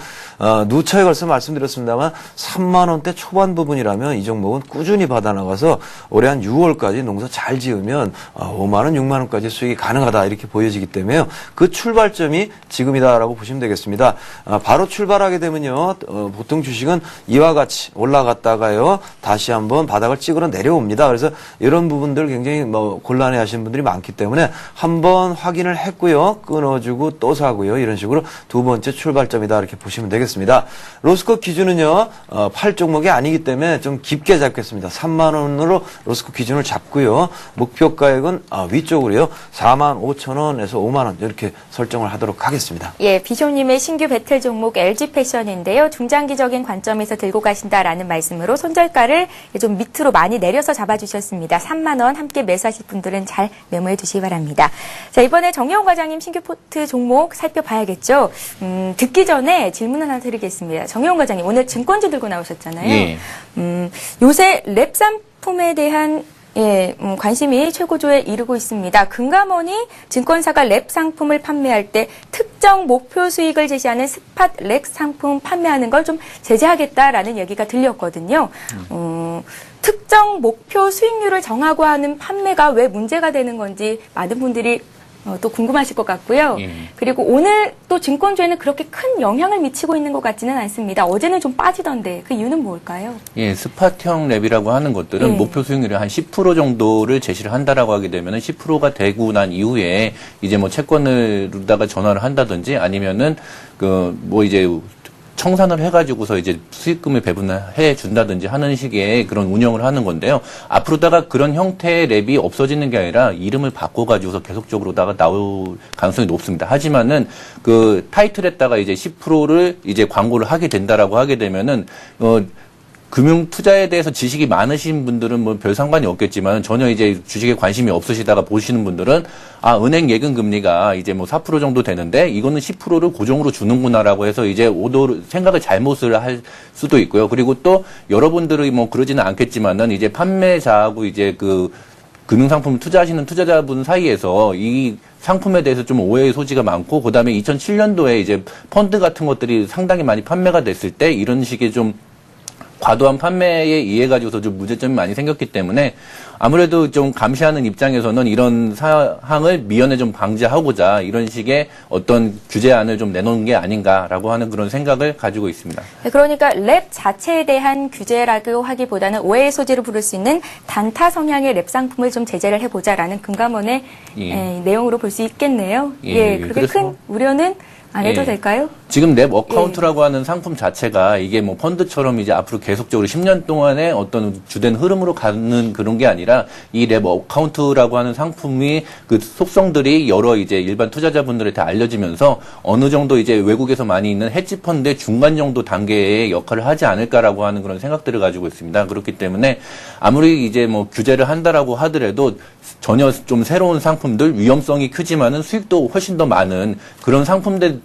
누차에 걸쳐 말씀드렸습니다만 3만 원대 초반 부분이라면 이 종목은 꾸준히 받아나가서 올해 한 6월까지 농사 잘 지으면 5만 원, 6만 원까지 수익이 가능하다 이렇게 보여지기 때문에요. 그 출발점이 지금이다라고 보시면 되겠습니다. 바로 출발하게 되면요. 보통 주식은 이와 같이 올라갔다가요. 다시 한번 바닥을 찍으러 내려옵니다. 그래서 이런 부분들 굉장히 뭐 곤란해 하시는 분들이 많기 때문에 한번 확인을 했고요. 끊어주고 또 사고요. 이런 식으로 두 번째 출발점이다 이렇게 보시면 되겠습니다. 로스코 기준은요. 8종목이 아니기 때문에 좀 깊게 잡겠습니다. 3만 원으로 로스코 기준을 잡고요. 목표가액은 위쪽으로요. 4만 5천 원에서 5만 원 이렇게 설정을 하도록 하겠습니다. 예, 비숍님의 신규 배틀 종목 LG패션인데요. 중장기적인 관점에서 들고 가신다라는 말씀으로 손절가를 좀 밑으로 많이 내려서 잡아주셨습니다. 3만 원 함께 매수하실 분들은 잘 메모해 두시기 바랍니다. 자, 이번에 정여훈 과장님 신규 포트 종목 살펴봐야겠죠. 듣기 전에 질문 하나 드리겠습니다. 정여훈 과장님 오늘 증권주 들고 나오셨잖아요. 예. 요새 랩 상품에 대한 관심이 최고조에 이르고 있습니다. 금감원이 증권사가 랩 상품을 판매할 때 특정 목표 수익을 제시하는 스팟 랩 상품 판매하는 걸 좀 제재하겠다라는 얘기가 들렸거든요. 특정 목표 수익률을 정하고 하는 판매가 왜 문제가 되는 건지 많은 분들이 또 궁금하실 것 같고요. 예. 그리고 오늘 또 증권주에는 그렇게 큰 영향을 미치고 있는 것 같지는 않습니다. 어제는 좀 빠지던데 그 이유는 뭘까요? 예, 스팟형 랩이라고 하는 것들은 네. 목표 수익률이 한 10% 정도를 제시를 한다라고 하게 되면은 10%가 되고 난 이후에 이제 뭐 채권으로다가 전환을 한다든지 아니면은 이제 청산을 해가지고서 이제 수익금을 배분을 해준다든지 하는 식의 그런 운영을 하는 건데요. 앞으로다가 그런 형태의 랩이 없어지는 게 아니라 이름을 바꿔가지고서 계속적으로다가 나올 가능성이 높습니다. 하지만은 그 타이틀에다가 이제 10%를 이제 광고를 하게 된다라고 하게 되면은, 금융 투자에 대해서 지식이 많으신 분들은 뭐 별 상관이 없겠지만 전혀 이제 주식에 관심이 없으시다가 보시는 분들은 은행 예금 금리가 이제 뭐 4% 정도 되는데 이거는 10%를 고정으로 주는구나라고 해서 이제 생각을 잘못을 할 수도 있고요. 그리고 또 여러분들이 뭐 그러지는 않겠지만은 이제 판매자하고 이제 그 금융상품 투자하시는 투자자분 사이에서 이 상품에 대해서 좀 오해의 소지가 많고 그다음에 2007년도에 이제 펀드 같은 것들이 상당히 많이 판매가 됐을 때 이런 식의 좀 과도한 판매에 의해 가지고서 좀 문제점이 많이 생겼기 때문에 아무래도 좀 감시하는 입장에서는 이런 사항을 미연에 좀 방지하고자 이런 식의 어떤 규제안을 좀 내놓은 게 아닌가라고 하는 그런 생각을 가지고 있습니다. 네, 그러니까 랩 자체에 대한 규제라고 하기보다는 오해의 소지를 부를 수 있는 단타 성향의 랩 상품을 좀 제재를 해보자라는 금감원의 내용으로 볼 수 있겠네요. 그렇게 큰 우려는 안 해도 될까요? 지금 랩 어카운트라고 하는 상품 자체가 이게 뭐 펀드처럼 이제 앞으로 계속적으로 10년 동안의 어떤 주된 흐름으로 가는 그런 게 아니라 이 랩 어카운트라고 하는 상품이 그 속성들이 여러 이제 일반 투자자분들한테 알려지면서 어느 정도 이제 외국에서 많이 있는 헤지 펀드의 중간 정도 단계의 역할을 하지 않을까라고 하는 그런 생각들을 가지고 있습니다. 그렇기 때문에 아무리 이제 뭐 규제를 한다라고 하더라도 전혀 좀 새로운 상품들 위험성이 크지만은 수익도 훨씬 더 많은 그런 상품들에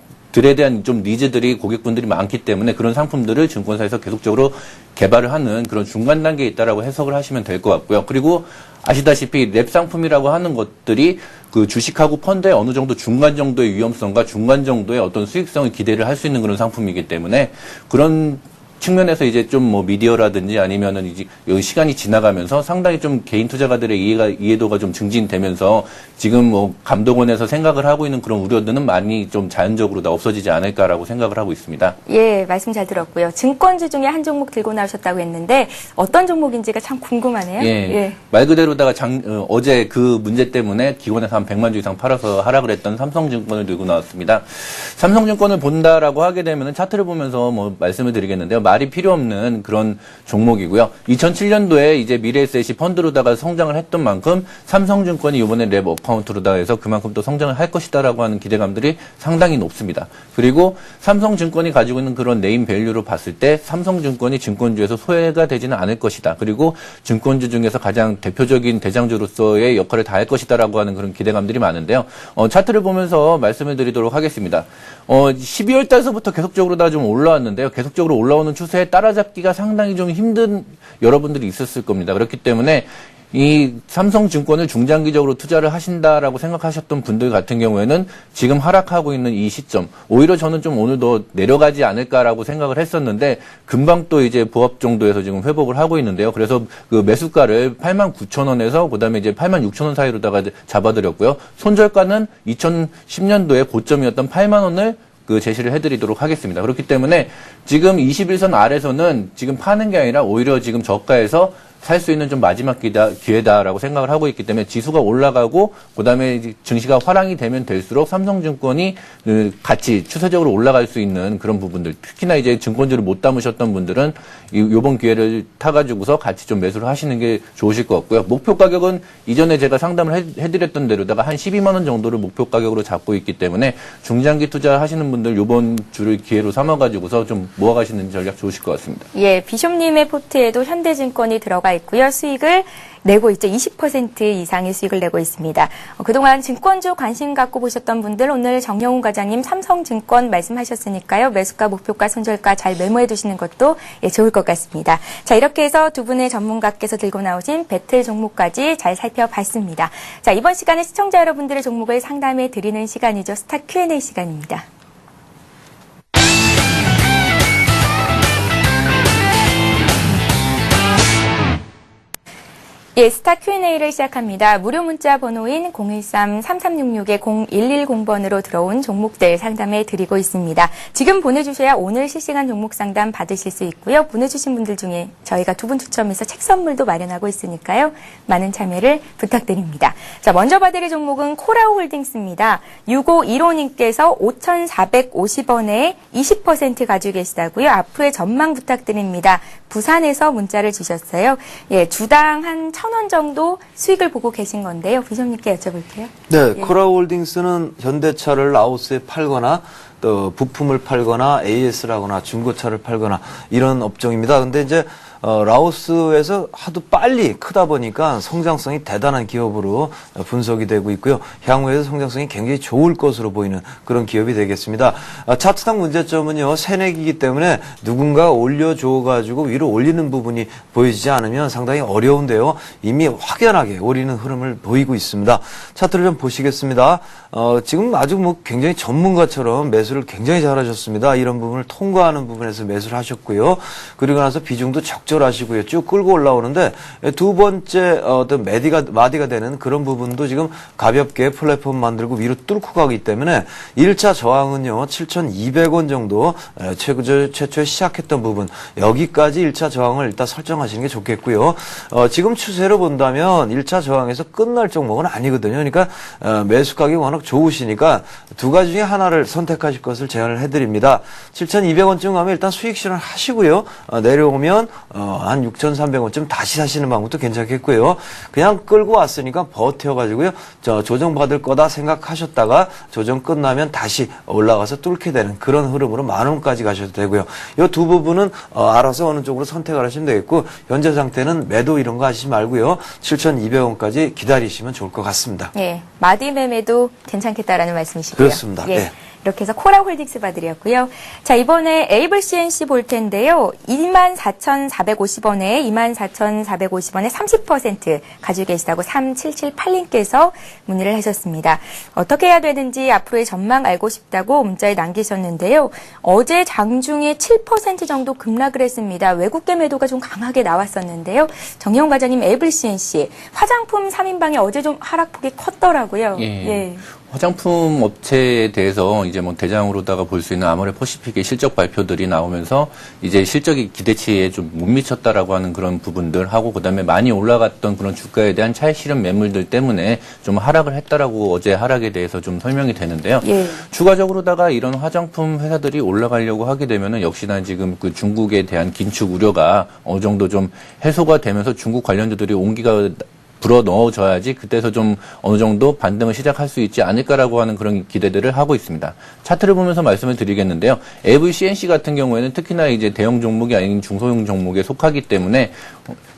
대한 좀 니즈들이 고객분들이 많기 때문에 그런 상품들을 증권사에서 계속적으로 개발을 하는 그런 중간 단계에 있다라고 해석을 하시면 될 것 같고요. 그리고 아시다시피 랩 상품이라고 하는 것들이 그 주식하고 펀드의 어느 정도 중간 정도의 위험성과 중간 정도의 어떤 수익성을 기대를 할 수 있는 그런 상품이기 때문에 그런 측면에서 이제 좀 뭐 미디어라든지 아니면은 이제 여기 시간이 지나가면서 상당히 좀 개인 투자가들의 이해도가 좀 증진되면서 지금 뭐 감독원에서 생각을 하고 있는 그런 우려들은 많이 좀 자연적으로 다 없어지지 않을까라고 생각을 하고 있습니다. 예, 말씀 잘 들었고요. 증권주 중에 한 종목 들고 나오셨다고 했는데 어떤 종목인지가 참 궁금하네요. 예. 말 그대로다가 어제 그 문제 때문에 기관에서 한 100만 주 이상 팔아서 하락을 했던 삼성증권을 들고 나왔습니다. 삼성증권을 본다라고 하게 되면 차트를 보면서 뭐 말씀을 드리겠는데요. 말이 필요 없는 그런 종목이고요. 2007년도에 이제 미래에셋이 펀드로다가 성장을 했던 만큼 삼성증권이 이번에 랩 어카운트로다 해서 그만큼 또 성장을 할 것이다라고 하는 기대감들이 상당히 높습니다. 그리고 삼성증권이 가지고 있는 그런 네임 밸류로 봤을 때 삼성증권이 증권주에서 소외가 되지는 않을 것이다. 그리고 증권주 중에서 가장 대표적인 대장주로서의 역할을 다할 것이다라고 하는 그런 기대감들이 많은데요. 차트를 보면서 말씀을 드리도록 하겠습니다. 12월 달서부터 계속적으로 다 좀 올라왔는데요. 계속적으로 올라오는 추세에 따라잡기가 상당히 좀 힘든 여러분들이 있었을 겁니다. 그렇기 때문에 이 삼성증권을 중장기적으로 투자를 하신다라고 생각하셨던 분들 같은 경우에는 지금 하락하고 있는 이 시점, 오히려 저는 좀 오늘 더 내려가지 않을까라고 생각을 했었는데 금방 또 이제 보합 정도에서 지금 회복을 하고 있는데요. 그래서 그 매수가를 89,000원에서 그다음에 이제 86,000원 사이로다가 잡아드렸고요. 손절가는 2010년도에 고점이었던 8만 원을 그 제시를 해드리도록 하겠습니다. 그렇기 때문에 지금 21선 아래서는 지금 파는 게 아니라 오히려 지금 저가에서 살 수 있는 좀 마지막 기회다라고 생각을 하고 있기 때문에 지수가 올라가고 그다음에 증시가 화랑이 되면 될수록 삼성증권이 같이 추세적으로 올라갈 수 있는 그런 부분들, 특히나 이제 증권주를 못 담으셨던 분들은 이번 기회를 타가지고서 같이 좀 매수를 하시는 게 좋으실 것 같고요. 목표 가격은 이전에 제가 상담을 해드렸던 대로다가 한 12만 원 정도를 목표 가격으로 잡고 있기 때문에 중장기 투자하시는 분들 이번 주를 기회로 삼아가지고서 좀 모아가시는 전략 좋으실 것 같습니다. 예, 비숍님의 포트에도 현대증권이 들어가 있고요. 수익을 내고 있죠. 20% 이상의 수익을 내고 있습니다. 그동안 증권주 관심 갖고 보셨던 분들 오늘 정영훈 과장님 삼성증권 말씀하셨으니까요. 매수가, 목표가, 손절가 잘 메모해 두시는 것도 좋을 것 같습니다. 자, 이렇게 해서 두 분의 전문가께서 들고 나오신 배틀 종목까지 잘 살펴봤습니다. 자, 이번 시간에 시청자 여러분들의 종목을 상담해 드리는 시간이죠. 스타 Q&A 시간입니다. 예, 스타 Q&A를 시작합니다. 무료 문자 번호인 013-3366-0110번으로 들어온 종목들 상담해 드리고 있습니다. 지금 보내주셔야 오늘 실시간 종목 상담 받으실 수 있고요. 보내주신 분들 중에 저희가 두 분 추첨해서 책 선물도 마련하고 있으니까요. 많은 참여를 부탁드립니다. 자, 먼저 봐드릴 종목은 코라홀딩스입니다. 6515님께서 5,450원에 20% 가지고 계시다고요. 앞으로의 전망 부탁드립니다. 부산에서 문자를 주셨어요. 예, 주당 한 1,000원 정도 수익을 보고 계신 건데요. 비숍님께 여쭤볼게요. 네, 코라홀딩스는 현대차를 라오스에 팔거나 또 부품을 팔거나 AS라거나 중고차를 팔거나 이런 업종입니다. 근데 이제 라오스에서 하도 빨리 크다 보니까 성장성이 대단한 기업으로 분석이 되고 있고요. 향후에도 성장성이 굉장히 좋을 것으로 보이는 그런 기업이 되겠습니다. 차트상 문제점은요, 새내기이기 때문에 누군가 올려줘가지고 위로 올리는 부분이 보이지 않으면 상당히 어려운데요. 이미 확연하게 오리는 흐름을 보이고 있습니다. 차트를 좀 보시겠습니다. 지금 아주 뭐 굉장히 전문가처럼 매수를 굉장히 잘하셨습니다. 이런 부분을 통과하는 부분에서 매수를 하셨고요. 그리고 나서 비중도 적절하시고요. 쭉 끌고 올라오는데 두 번째 어떤 마디가 되는 그런 부분도 지금 가볍게 플랫폼 만들고 위로 뚫고 가기 때문에 1차 저항은요 7,200원 정도 최초에 시작했던 부분, 여기까지 1차 저항을 일단 설정하시는 게 좋겠고요. 지금 추세로 본다면 1차 저항에서 끝날 종목은 아니거든요. 그러니까 매수 가격이 워낙 좋으시니까 두 가지 중에 하나를 선택하실 것을 제안을 해드립니다. 7,200원쯤 가면 일단 수익 실현 하시고요. 내려오면 한 6,300원쯤 다시 사시는 방법도 괜찮겠고요. 그냥 끌고 왔으니까 버텨가지고요. 조정받을 거다 생각하셨다가 조정 끝나면 다시 올라가서 뚫게 되는 그런 흐름으로 10,000원까지 가셔도 되고요. 이 두 부분은 알아서 어느 쪽으로 선택을 하시면 되겠고, 현재 상태는 매도 이런 거 하시지 말고요. 7,200원까지 기다리시면 좋을 것 같습니다. 예, 마디 매매도 괜찮겠다라는 말씀이시고요. 그렇습니다. 예. 네. 이렇게 해서 코라홀딩스 봐드렸고요. 자, 이번에 에이블 CNC 볼 텐데요. 24,450원에 24,450원에 30% 가지고 계시다고 3778님께서 문의를 하셨습니다. 어떻게 해야 되는지 앞으로의 전망 알고 싶다고 문자에 남기셨는데요. 어제 장중에 7% 정도 급락을 했습니다. 외국계 매도가 좀 강하게 나왔었는데요. 정혜원 과장님, 에이블 CNC 화장품 3인방이 어제 좀 하락폭이 컸더라고요. 예. 화장품 업체에 대해서 이제 뭐 대장으로다가 볼 수 있는 아모레퍼시픽의 실적 발표들이 나오면서 이제 실적이 기대치에 좀 못 미쳤다라고 하는 그런 부분들하고 그다음에 많이 올라갔던 그런 주가에 대한 차익 실현 매물들 때문에 좀 하락을 했다라고 어제 하락에 대해서 좀 설명이 되는데요. 추가적으로다가 이런 화장품 회사들이 올라가려고 하게 되면은 역시나 지금 그 중국에 대한 긴축 우려가 어느 정도 좀 해소가 되면서 중국 관련주들이 온기가 불어 넣어줘야지 그때서 좀 어느 정도 반등을 시작할 수 있지 않을까라고 하는 그런 기대들을 하고 있습니다. 차트를 보면서 말씀을 드리겠는데요. AVCNC 같은 경우에는 특히나 이제 대형 종목이 아닌 중소형 종목에 속하기 때문에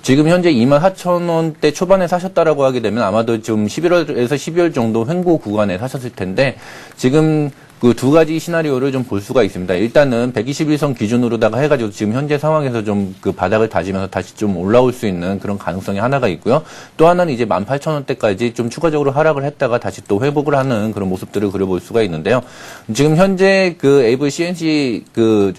지금 현재 24,000원대 초반에 사셨다라고 하게 되면 아마도 지금 11월에서 12월 정도 횡보 구간에 사셨을 텐데 지금 그 두 가지 시나리오를 좀 볼 수가 있습니다. 일단은 121선 기준으로다가 해가지고 지금 현재 상황에서 좀 그 바닥을 다지면서 다시 좀 올라올 수 있는 그런 가능성이 하나가 있고요. 또 하나는 이제 18,000원대까지 좀 추가적으로 하락을 했다가 다시 또 회복을 하는 그런 모습들을 그려볼 수가 있는데요. 지금 현재 그 AVCNC 그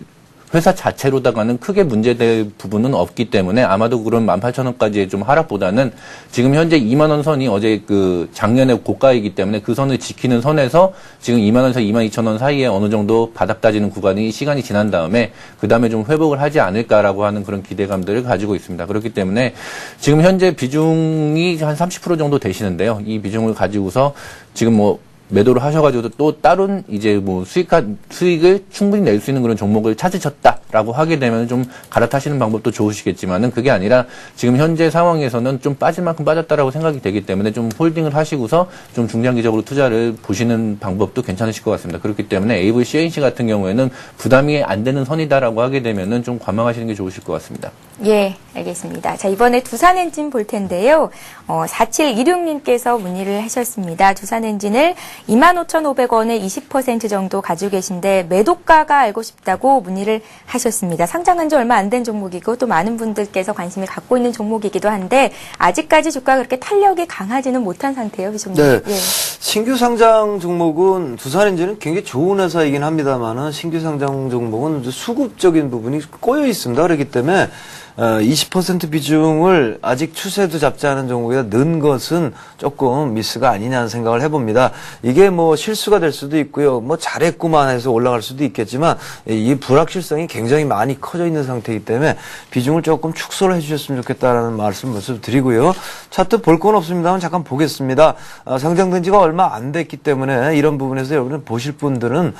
회사 자체로다가는 크게 문제될 부분은 없기 때문에 아마도 그런 18,000원까지의 좀 하락보다는 지금 현재 2만원 선이 어제 그 작년의 고가이기 때문에 그 선을 지키는 선에서 지금 2만원에서 22,000원 사이에 어느 정도 바닥 다지는 구간이 시간이 지난 다음에 그 다음에 좀 회복을 하지 않을까라고 하는 그런 기대감들을 가지고 있습니다. 그렇기 때문에 지금 현재 비중이 한 30% 정도 되시는데요. 이 비중을 가지고서 지금 뭐 매도를 하셔가지고 또 다른 이제 뭐 수익을 충분히 낼 수 있는 그런 종목을 찾으셨다라고 하게 되면 좀 갈아타시는 방법도 좋으시겠지만은 그게 아니라 지금 현재 상황에서는 좀 빠질 만큼 빠졌다라고 생각이 되기 때문에 좀 홀딩을 하시고서 좀 중장기적으로 투자를 보시는 방법도 괜찮으실 것 같습니다. 그렇기 때문에 AVCNC 같은 경우에는 부담이 안 되는 선이다라고 하게 되면은 좀 관망하시는 게 좋으실 것 같습니다. 예, 알겠습니다. 자, 이번에 두산엔진 볼 텐데요. 4726님께서 문의를 하셨습니다. 두산엔진을 25,500원에 20% 정도 가지고 계신데 매도가가 알고 싶다고 문의를 하셨습니다. 상장한 지 얼마 안 된 종목이고 또 많은 분들께서 관심을 갖고 있는 종목이기도 한데 아직까지 주가가 그렇게 탄력이 강하지는 못한 상태예요. 네. 예. 신규 상장 종목은 두산엔진은 굉장히 좋은 회사이긴 합니다만은 신규 상장 종목은 수급적인 부분이 꼬여 있습니다. 그렇기 때문에 20% 비중을 아직 추세도 잡지 않은 종목에다 넣은 것은 조금 미스가 아니냐는 생각을 해봅니다. 이게 뭐 실수가 될 수도 있고요. 뭐 잘했구만 해서 올라갈 수도 있겠지만 이 불확실성이 굉장히 많이 커져 있는 상태이기 때문에 비중을 조금 축소를 해주셨으면 좋겠다라는 말씀을 드리고요. 차트 볼 건 없습니다만 잠깐 보겠습니다. 상장된 지가 얼마 안 됐기 때문에 이런 부분에서 여러분 보실 분들은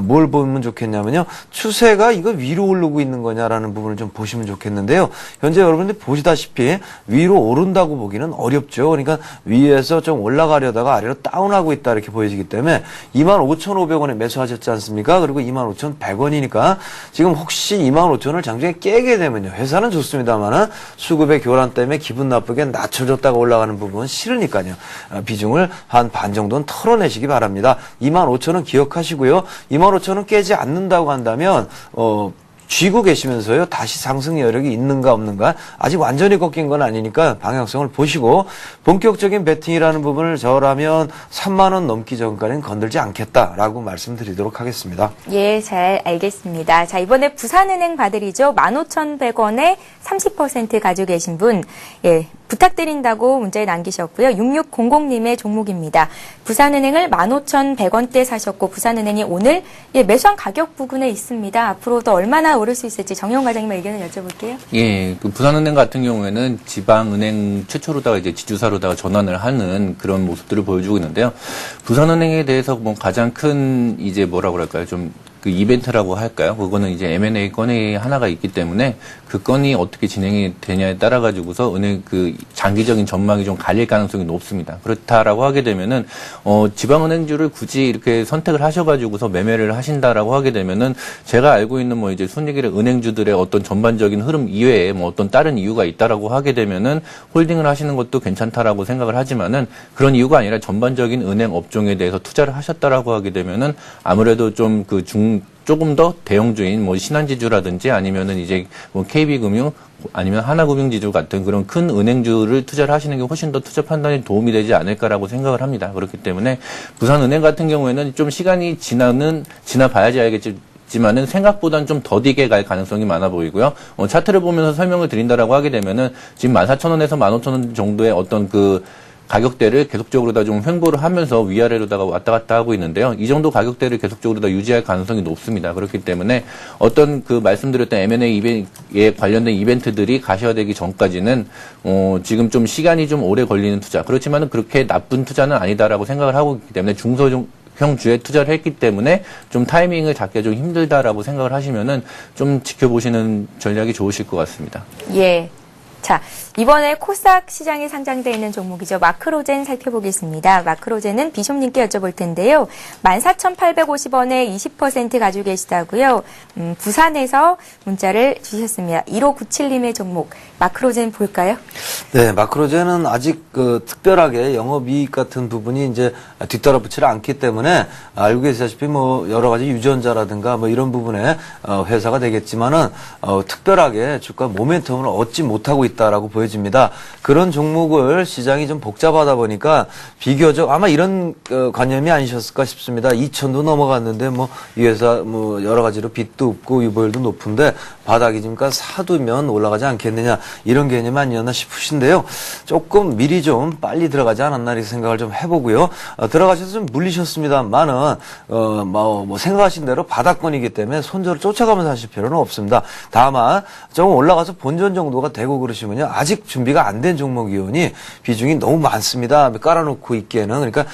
뭘 보면 좋겠냐면요. 추세가 이거 위로 오르고 있는 거냐라는 부분을 좀 보시면 좋겠는데요. 현재 여러분들 보시다시피 위로 오른다고 보기는 어렵죠. 그러니까 위에서 좀 올라가려다가 아래로 다운하고 있다 이렇게 보여지기 때문에 25,500원에 매수하셨지 않습니까? 그리고 25,100원이니까 지금 혹시 25,000원을 장중에 깨게 되면요. 회사는 좋습니다만은 수급의 교란 때문에 기분 나쁘게 낮춰줬다가 올라가는 부분은 싫으니까요. 비중을 한 반 정도는 털어내시기 바랍니다. 25,000원 기억하시고요. 25,000원 깨지 않는다고 한다면 쥐고 계시면서요. 다시 상승 여력이 있는가 없는가 아직 완전히 꺾인 건 아니니까 방향성을 보시고 본격적인 베팅이라는 부분을 저라면 3만 원 넘기 전까지는 건들지 않겠다라고 말씀드리도록 하겠습니다. 예, 잘 알겠습니다. 자, 이번에 부산은행 봐드리죠. 15,100원에 30% 가지고 계신 분, 예, 부탁드린다고 문자에 남기셨고요. 6600님의 종목입니다. 부산은행을 15,100원대 사셨고 부산은행이 오늘 매수한 가격 부근에 있습니다. 앞으로도 얼마나 오를 수 있을지 정영 과장님의 의견을 여쭤볼게요. 예, 그 부산은행 같은 경우에는 지방은행 최초로다가 이제 지주사로다가 전환을 하는 그런 모습들을 보여주고 있는데요. 부산은행에 대해서 뭐 가장 큰 이제 뭐라 그럴까요? 좀 그 이벤트라고 할까요? 그거는 이제 M&A 건이 하나가 있기 때문에 그 건이 어떻게 진행이 되냐에 따라 가지고서 은행 그 장기적인 전망이 좀 갈릴 가능성이 높습니다. 그렇다라고 하게 되면은 지방은행주를 굳이 이렇게 선택을 하셔가지고서 매매를 하신다라고 하게 되면은 제가 알고 있는 뭐 이제 순이익의 은행주들의 어떤 전반적인 흐름 이외에 뭐 어떤 다른 이유가 있다라고 하게 되면은 홀딩을 하시는 것도 괜찮다라고 생각을 하지만은 그런 이유가 아니라 전반적인 은행 업종에 대해서 투자를 하셨다라고 하게 되면은 아무래도 좀 조금 더 대형주인 뭐 신한지주라든지 아니면은 이제 뭐 KB금융 아니면 하나금융지주 같은 그런 큰 은행주를 투자를 하시는 게 훨씬 더 투자 판단에 도움이 되지 않을까라고 생각을 합니다. 그렇기 때문에 부산은행 같은 경우에는 좀 시간이 지나봐야지 알겠지만은 생각보다는 좀 더디게 갈 가능성이 많아 보이고요. 차트를 보면서 설명을 드린다라고 하게 되면은 지금 14,000원에서 15,000원 정도의 어떤 그 가격대를 계속적으로 다 좀 횡보를 하면서 위아래로다가 왔다 갔다 하고 있는데요. 이 정도 가격대를 계속적으로 다 유지할 가능성이 높습니다. 그렇기 때문에 어떤 그 말씀드렸던 M&A에 관련된 이벤트들이 가셔야되기 전까지는 지금 좀 시간이 좀 오래 걸리는 투자. 그렇지만은 그렇게 나쁜 투자는 아니다라고 생각을 하고 있기 때문에 형주에 투자를 했기 때문에 좀 타이밍을 잡기가 좀 힘들다라고 생각을 하시면은 좀 지켜보시는 전략이 좋으실 것 같습니다. 예. 자, 이번에 코스닥 시장에 상장되어 있는 종목이죠. 마크로젠 살펴보겠습니다. 마크로젠은 비숍님께 여쭤볼 텐데요. 14,850원에 20% 가지고 계시다고요. 부산에서 문자를 주셨습니다. 1597님의 종목 마크로젠 볼까요? 네, 마크로젠은 아직 특별하게 영업이익 같은 부분이 이제 뒤따라붙지를 않기 때문에 알고 계시다시피 뭐 여러 가지 유전자라든가 뭐 이런 부분에 회사가 되겠지만은 특별하게 주가 모멘텀을 얻지 못하고 있다라고 보여집니다. 그런 종목을 시장이 좀 복잡하다 보니까 비교적 아마 이런 관념이 아니셨을까 싶습니다. 2천도 넘어갔는데 뭐 이 회사 뭐 여러 가지로 빚도 없고 유보율도 높은데 바닥이 지금까 사두면 올라가지 않겠느냐 이런 개념이 아니었나 싶으신데요. 조금 미리 좀 빨리 들어가지 않았나 이렇게 생각을 좀 해보고요. 들어가셔서 좀 물리셨습니다만은 뭐 생각하신 대로 바닥권이기 때문에 손절을 쫓아가면서 하실 필요는 없습니다. 다만 조금 올라가서 본전 정도가 되고 그러시면요. 아직 준비가 안 된 종목이오니 비중이 너무 많습니다. 깔아놓고 있기에는 그러니까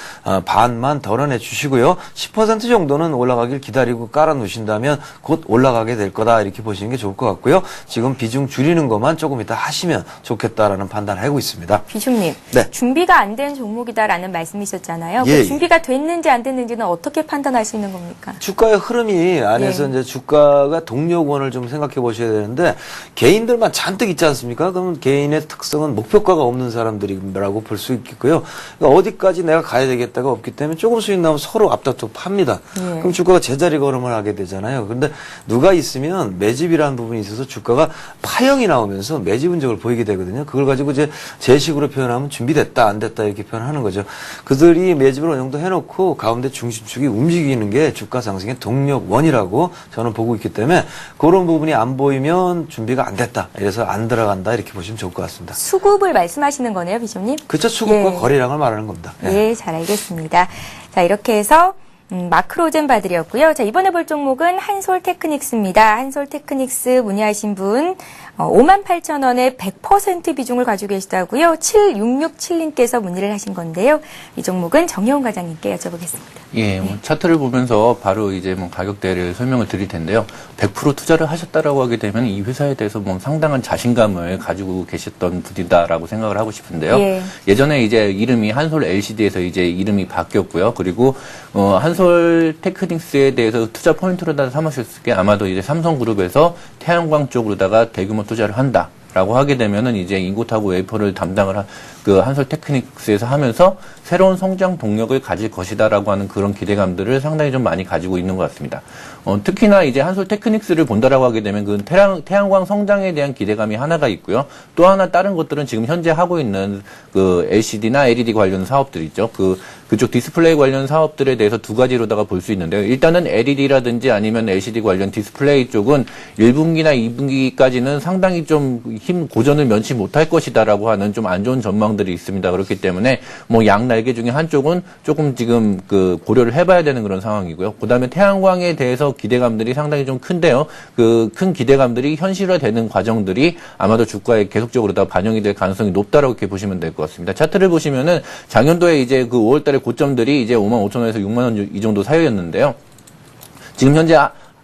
반만 덜어내 주시고요. 10% 정도는 올라가길 기다리고 깔아놓으신다면 곧 올라가게 될 거다 이렇게 보시는 게 좋을 것 같고요. 지금 비중 줄이는 것만 조금 이따 하시면 좋겠다라는 판단을 하고 있습니다. 비숍님, 네. 준비가 안 된 종목이다라는 말씀이셨잖아요. 예, 그 준비가 됐는지 안 됐는지는 어떻게 판단할 수 있는 겁니까? 주가의 흐름이 안에서 예. 이제 주가가 동력원을 좀 생각해 보셔야 되는데 개인들만 잔뜩 있지 않습니까? 그러면 개인의 특성은 목표가가 없는 사람들이라고 볼 수 있겠고요. 그러니까 어디까지 내가 가야 되겠다가 없기 때문에 조금 수익 나면 서로 앞다투고 팝니다. 예. 그럼 주가가 제자리 걸음을 하게 되잖아요. 그런데 누가 있으면 매집이라는 부분이 있어서 주가가 파형이 나오면서 매집 흔적을 보이게 되거든요. 그걸 가지고 이제 제 식으로 표현하면 준비됐다 안 됐다 이렇게 표현하는 거죠. 그들이 매집을 어느 정도 해놓고 가운데 중심축이 움직이는 게 주가 상승의 동력원이라고 저는 보고 있기 때문에 그런 부분이 안 보이면 준비가 안 됐다. 이래서 안 들어간다 이렇게 보시면 좋을 것 같습니다. 수급을 말씀하시는 거네요, 비숍님? 그렇죠. 수급과 예. 거래량을 말하는 겁니다. 예, 잘 알겠습니다. 자, 이렇게 해서 마크로젠 봐드렸고요. 자, 이번에 볼 종목은 한솔테크닉스입니다. 한솔테크닉스 문의하신 분 58,000원에 100% 비중을 가지고 계시다고요. 7667님께서 문의를 하신 건데요. 이 종목은 정혜원 과장님께 여쭤보겠습니다. 예, 뭐 차트를 보면서 바로 이제 뭐 가격대를 설명을 드릴 텐데요. 100% 투자를 하셨다라고 하게 되면 이 회사에 대해서 뭐 상당한 자신감을 가지고 계셨던 분이다라고 생각을 하고 싶은데요. 예. 예전에 이제 이름이 한솔 LCD에서 이제 이름이 바뀌었고요. 그리고 한솔 테크닉스에 대해서 투자 포인트로다 삼으셨을 게 아마도 이제 삼성그룹에서 태양광 쪽으로다가 대규모 투자를 한다라고 하게 되면은 이제 인고타고 웨이퍼를 담당을 그 한솔 테크닉스에서 하면서 새로운 성장 동력을 가질 것이다라고 하는 그런 기대감들을 상당히 좀 많이 가지고 있는 것 같습니다. 특히나 이제 한솔 테크닉스를 본다라고 하게 되면 그 태양광 성장에 대한 기대감이 하나가 있고요. 또 하나 다른 것들은 지금 현재 하고 있는 그 LCD나 LED 관련 사업들 있죠. 그쪽 디스플레이 관련 사업들에 대해서 두 가지로다가 볼 수 있는데요. 일단은 LED라든지 아니면 LCD 관련 디스플레이 쪽은 1분기나 2분기까지는 상당히 좀 고전을 면치 못할 것이다라고 하는 좀 안 좋은 전망들이 있습니다. 그렇기 때문에 뭐 양날개 중에 한쪽은 조금 지금 그 고려를 해봐야 되는 그런 상황이고요. 그다음에 태양광에 대해서 기대감들이 상당히 좀 큰데요. 그 큰 기대감들이 현실화되는 과정들이 아마도 주가에 계속적으로 다 반영이 될 가능성이 높다라고 이렇게 보시면 될 것 같습니다. 차트를 보시면은 작년도에 이제 그 5월달에 고점들이 이제 55,000원에서 6만 원 이 정도 사이였는데요. 지금 현재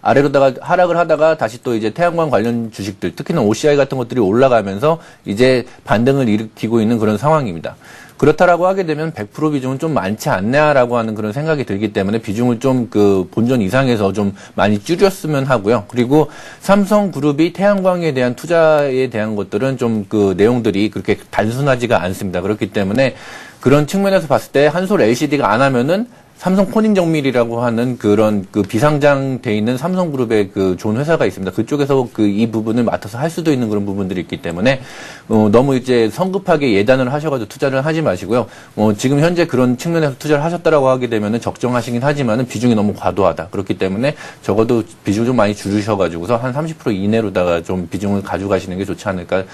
아래로다가 하락을 하다가 다시 또 이제 태양광 관련 주식들, 특히나 OCI 같은 것들이 올라가면서 이제 반등을 일으키고 있는 그런 상황입니다. 그렇다라고 하게 되면 100% 비중은 좀 많지 않냐라고 하는 그런 생각이 들기 때문에 비중을 좀 그 본전 이상에서 좀 많이 줄였으면 하고요. 그리고 삼성그룹이 태양광에 대한 투자에 대한 것들은 좀 그 내용들이 그렇게 단순하지가 않습니다. 그렇기 때문에 그런 측면에서 봤을 때 한솔 LCD가 안 하면은 삼성 코닝정밀이라고 하는 그런 그 비상장돼 있는 삼성그룹의 그 좋은 회사가 있습니다. 그쪽에서 그 이 부분을 맡아서 할 수도 있는 그런 부분들이 있기 때문에 너무 이제 성급하게 예단을 하셔가지고 투자를 하지 마시고요. 지금 현재 그런 측면에서 투자를 하셨다라고 하게 되면은 적정하시긴 하지만은 비중이 너무 과도하다. 그렇기 때문에 적어도 비중을 좀 많이 줄이셔가지고서 한 30% 이내로다가 좀 비중을 가져가시는 게 좋지 않을까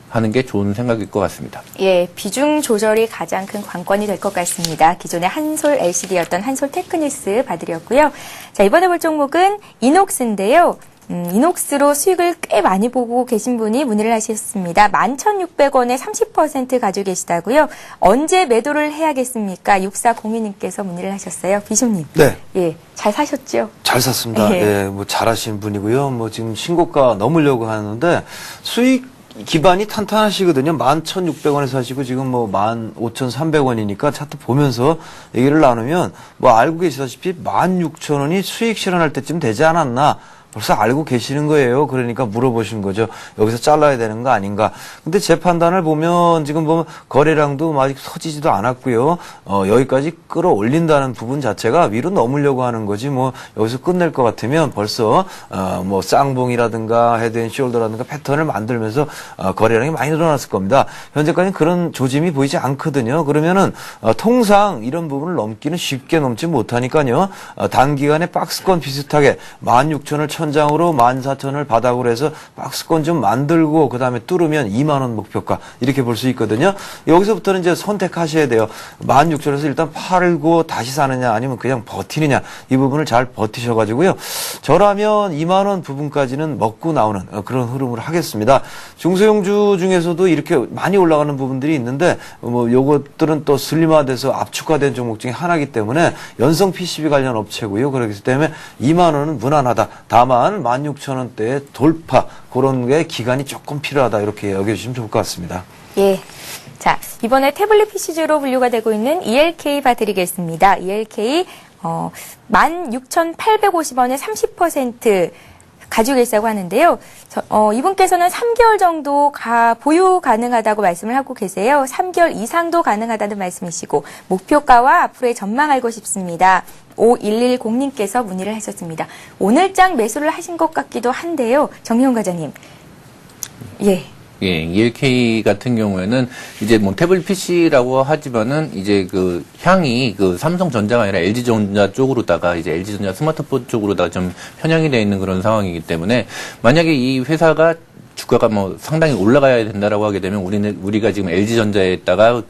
하는 게 좋은 생각일 것 같습니다. 예, 비중 조절이 가장 큰 관건이 될 것 같습니다. 기존의 한솔 LCD였던 한솔 테크니스 봐드렸고요. 자, 이번에 볼 종목은 이녹스인데요. 이녹스로 수익을 꽤 많이 보고 계신 분이 문의를 하셨습니다. 11,600원에 30% 가지고 계시다고요. 언제 매도를 해야겠습니까? 6402님께서 문의를 하셨어요. 비숍님. 네. 예, 잘 사셨죠? 잘 샀습니다. 예. 뭐 잘하신 분이고요. 뭐 지금 신고가 넘으려고 하는데 수익 기반이 탄탄하시거든요. 11,600원에 사시고 지금 뭐 15,300원이니까 차트 보면서 얘기를 나누면 뭐 알고 계시다시피 16,000원이 수익 실현할 때쯤 되지 않았나. 벌써 알고 계시는 거예요. 그러니까 물어보신 거죠. 여기서 잘라야 되는 거 아닌가. 근데 제 판단을 보면 지금 보면 거래량도 아직 서지지도 않았고요. 여기까지 끌어올린다는 부분 자체가 위로 넘으려고 하는 거지 뭐 여기서 끝낼 것 같으면 벌써 뭐 쌍봉이라든가 헤드앤숄더라든가 패턴을 만들면서 거래량이 많이 늘어났을 겁니다. 현재까지는 그런 조짐이 보이지 않거든요. 그러면은 통상 이런 부분을 넘기는 쉽게 넘지 못하니까요. 단기간에 박스권 비슷하게 16,000을 천장으로 14,000을 바닥으로 해서 박스권 좀 만들고 그다음에 뚫으면 2만 원 목표가 이렇게 볼 수 있거든요. 여기서부터는 이제 선택하셔야 돼요. 16,000에서 일단 팔고 다시 사느냐 아니면 그냥 버티느냐 이 부분을 잘 버티셔가지고요. 저라면 2만 원 부분까지는 먹고 나오는 그런 흐름을 하겠습니다. 중소형주 중에서도 이렇게 많이 올라가는 부분들이 있는데 뭐 요것들은 또 슬림화돼서 압축화된 종목 중에 하나이기 때문에 연성 PCB 관련 업체고요. 그렇기 때문에 2만 원은 무난하다. 다만 16,000원대의 돌파 그런 게 기간이 조금 필요하다 이렇게 여겨주시면 좋을 것 같습니다. 예. 자, 이번에 태블릿 PC주로 분류가 되고 있는 ELK 봐드리겠습니다. ELK 16,850원에 30% 가지고 계시다고 하는데요. 이분께서는 3개월 정도 보유 가능하다고 말씀을 하고 계세요. 3개월 이상도 가능하다는 말씀이시고 목표가와 앞으로의 전망 알고 싶습니다. 5110님께서 문의를 하셨습니다. 오늘장 매수를 하신 것 같기도 한데요. 정혜원 과장님. 예. 예, ELK 같은 경우에는 이제 뭐 태블릿 PC라고 하지만은 이제 그 향이 그 삼성전자가 아니라 LG전자 쪽으로다가 이제 LG전자 스마트폰 쪽으로다가 좀 편향이 되어 있는 그런 상황이기 때문에 만약에 이 회사가 주가가 뭐 상당히 올라가야 된다라고 하게 되면 우리가 지금 LG전자에다가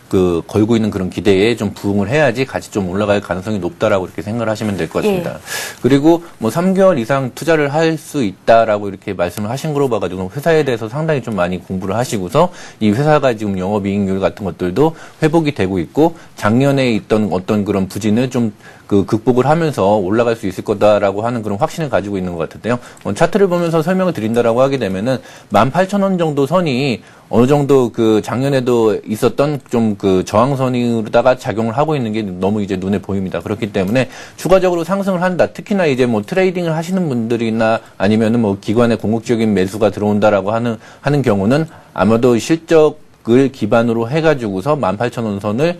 그 걸고 있는 그런 기대에 좀 부응을 해야지 같이 좀 올라갈 가능성이 높다라고 이렇게 생각을 하시면 될 것 같습니다. 예. 그리고 뭐 3개월 이상 투자를 할 수 있다라고 이렇게 말씀을 하신 거로 봐가지고 회사에 대해서 상당히 좀 많이 공부를 하시고서 이 회사가 지금 영업이익률 같은 것들도 회복이 되고 있고 작년에 있던 어떤 그런 부진을 좀 그 극복을 하면서 올라갈 수 있을 거다라고 하는 그런 확신을 가지고 있는 것 같은데요. 차트를 보면서 설명을 드린다라고 하게 되면은 18,000원 정도 선이 어느 정도 그 작년에도 있었던 좀 그 저항선으로다가 작용을 하고 있는 게 너무 이제 눈에 보입니다. 그렇기 때문에 추가적으로 상승을 한다. 특히나 이제 뭐 트레이딩을 하시는 분들이나 아니면은 뭐 기관의 공격적인 매수가 들어온다라고 하는 경우는 아마도 실적을 기반으로 해가지고서 18,000원 선을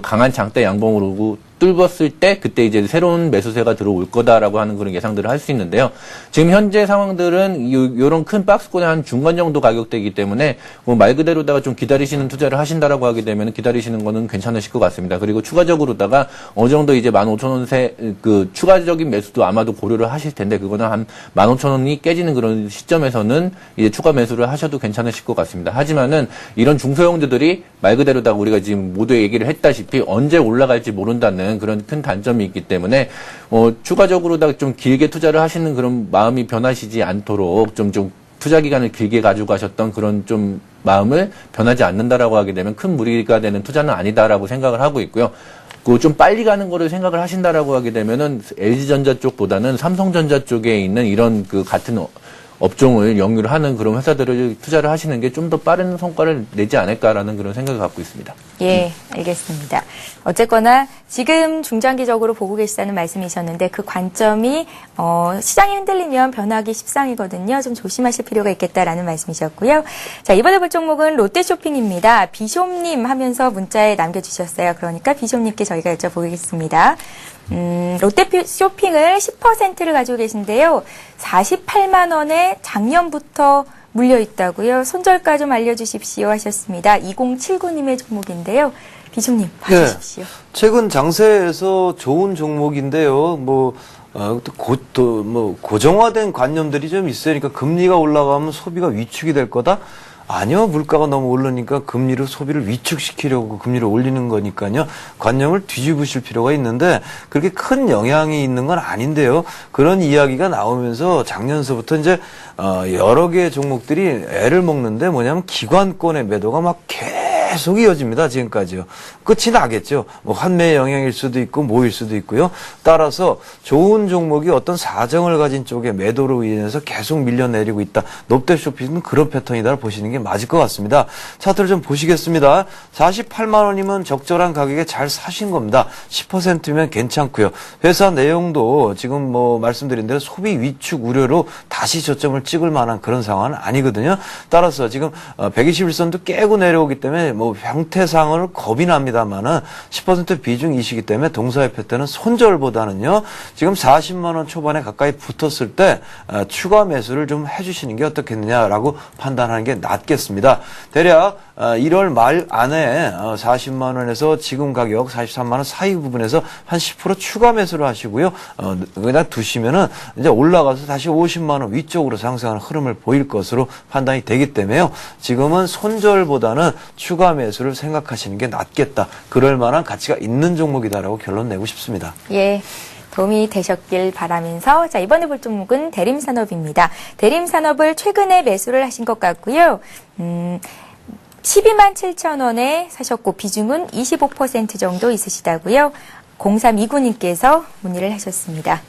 강한 장대 양봉으로 뚫었을 때 그때 이제 새로운 매수세가 들어올 거다라고 하는 그런 예상들을 할 수 있는데요. 지금 현재 상황들은 요런 큰 박스권의 한 중간 정도 가격대이기 때문에 뭐 말 그대로다가 좀 기다리시는 투자를 하신다라고 하게 되면 기다리시는 거는 괜찮으실 것 같습니다. 그리고 추가적으로다가 어느 정도 이제 15,000원 그 추가적인 매수도 아마도 고려를 하실 텐데 그거는 한 15,000원이 깨지는 그런 시점에서는 이제 추가 매수를 하셔도 괜찮으실 것 같습니다. 하지만은 이런 중소형주들이 말 그대로다가 우리가 지금 모두 얘기를 했다시피 언제 올라갈지 모른다는 그런 큰 단점이 있기 때문에 추가적으로다가 좀 길게 투자를 하시는 그런 마음이 변하시지 않도록 좀 투자 기간을 길게 가지고 가셨던 그런 좀 마음을 변하지 않는다라고 하게 되면 큰 무리가 되는 투자는 아니다라고 생각을 하고 있고요. 그 좀 빨리 가는 거를 생각을 하신다라고 하게 되면은 LG전자 쪽보다는 삼성전자 쪽에 있는 이런 그 같은 업종을 영유를 하는 그런 회사들을 투자를 하시는 게 좀 더 빠른 성과를 내지 않을까라는 그런 생각을 갖고 있습니다. 예, 알겠습니다. 어쨌거나 지금 중장기적으로 보고 계시다는 말씀이셨는데 그 관점이 시장이 흔들리면 변하기 십상이거든요. 좀 조심하실 필요가 있겠다라는 말씀이셨고요. 자, 이번에 볼 종목은 롯데쇼핑입니다. 비숍님 하면서 문자에 남겨주셨어요. 그러니까 비숍님께 저희가 여쭤보겠습니다. 롯데쇼핑을 10%를 가지고 계신데요. 48만 원에 작년부터 물려 있다고요. 손절가 좀 알려주십시오 하셨습니다. 2079님의 종목인데요. 비중님 봐주십시오. 네, 최근 장세에서 좋은 종목인데요. 고정화된 관념들이 좀 있어요. 그러니까 금리가 올라가면 소비가 위축이 될 거다. 아니요. 물가가 너무 오르니까 금리로 소비를 위축시키려고 금리를 올리는 거니까요. 관념을 뒤집으실 필요가 있는데 그렇게 큰 영향이 있는 건 아닌데요. 그런 이야기가 나오면서 작년서부터 이제 여러 개의 종목들이 애를 먹는데 뭐냐면 기관권의 매도가 막 계속 이어집니다. 지금까지요. 끝이 나겠죠. 뭐 환매의 영향일 수도 있고 뭐일 수도 있고요. 따라서 좋은 종목이 어떤 사정을 가진 쪽의 매도로 인해서 계속 밀려내리고 있다. 롯데쇼핑은 그런 패턴이다 보시는 게 맞을 것 같습니다. 차트를 좀 보시겠습니다. 48만 원이면 적절한 가격에 잘 사신 겁니다. 10%면 괜찮고요. 회사 내용도 지금 뭐 말씀드린 대로 소비 위축 우려로 다시 저점을 찍을 만한 그런 상황은 아니거든요. 따라서 지금 121선도 깨고 내려오기 때문에 뭐 형태상으로 겁이 납니다만은 10% 비중이시기 때문에 동사의 패턴은 손절보다는요. 지금 40만 원 초반에 가까이 붙었을 때 추가 매수를 좀 해주시는 게 어떻겠느냐라고 판단하는 게 낫겠습니다. 대략 1월 말 안에 40만 원에서 지금 가격 43만 원 사이 부분에서 한 10% 추가 매수를 하시고요. 그냥 두시면은 이제 올라가서 다시 50만 원 위쪽으로 상승하는 흐름을 보일 것으로 판단이 되기 때문에요. 지금은 손절보다는 추가 매수를 생각하시는 게 낫겠다. 그럴 만한 가치가 있는 종목이다라고 결론 내고 싶습니다. 예. 도움이 되셨길 바라면서 자 이번에 볼 종목은 대림산업입니다. 대림산업을 최근에 매수를 하신 것 같고요. 12만 7천 원에 사셨고 비중은 25% 정도 있으시다고요. 0329님께서 문의를 하셨습니다.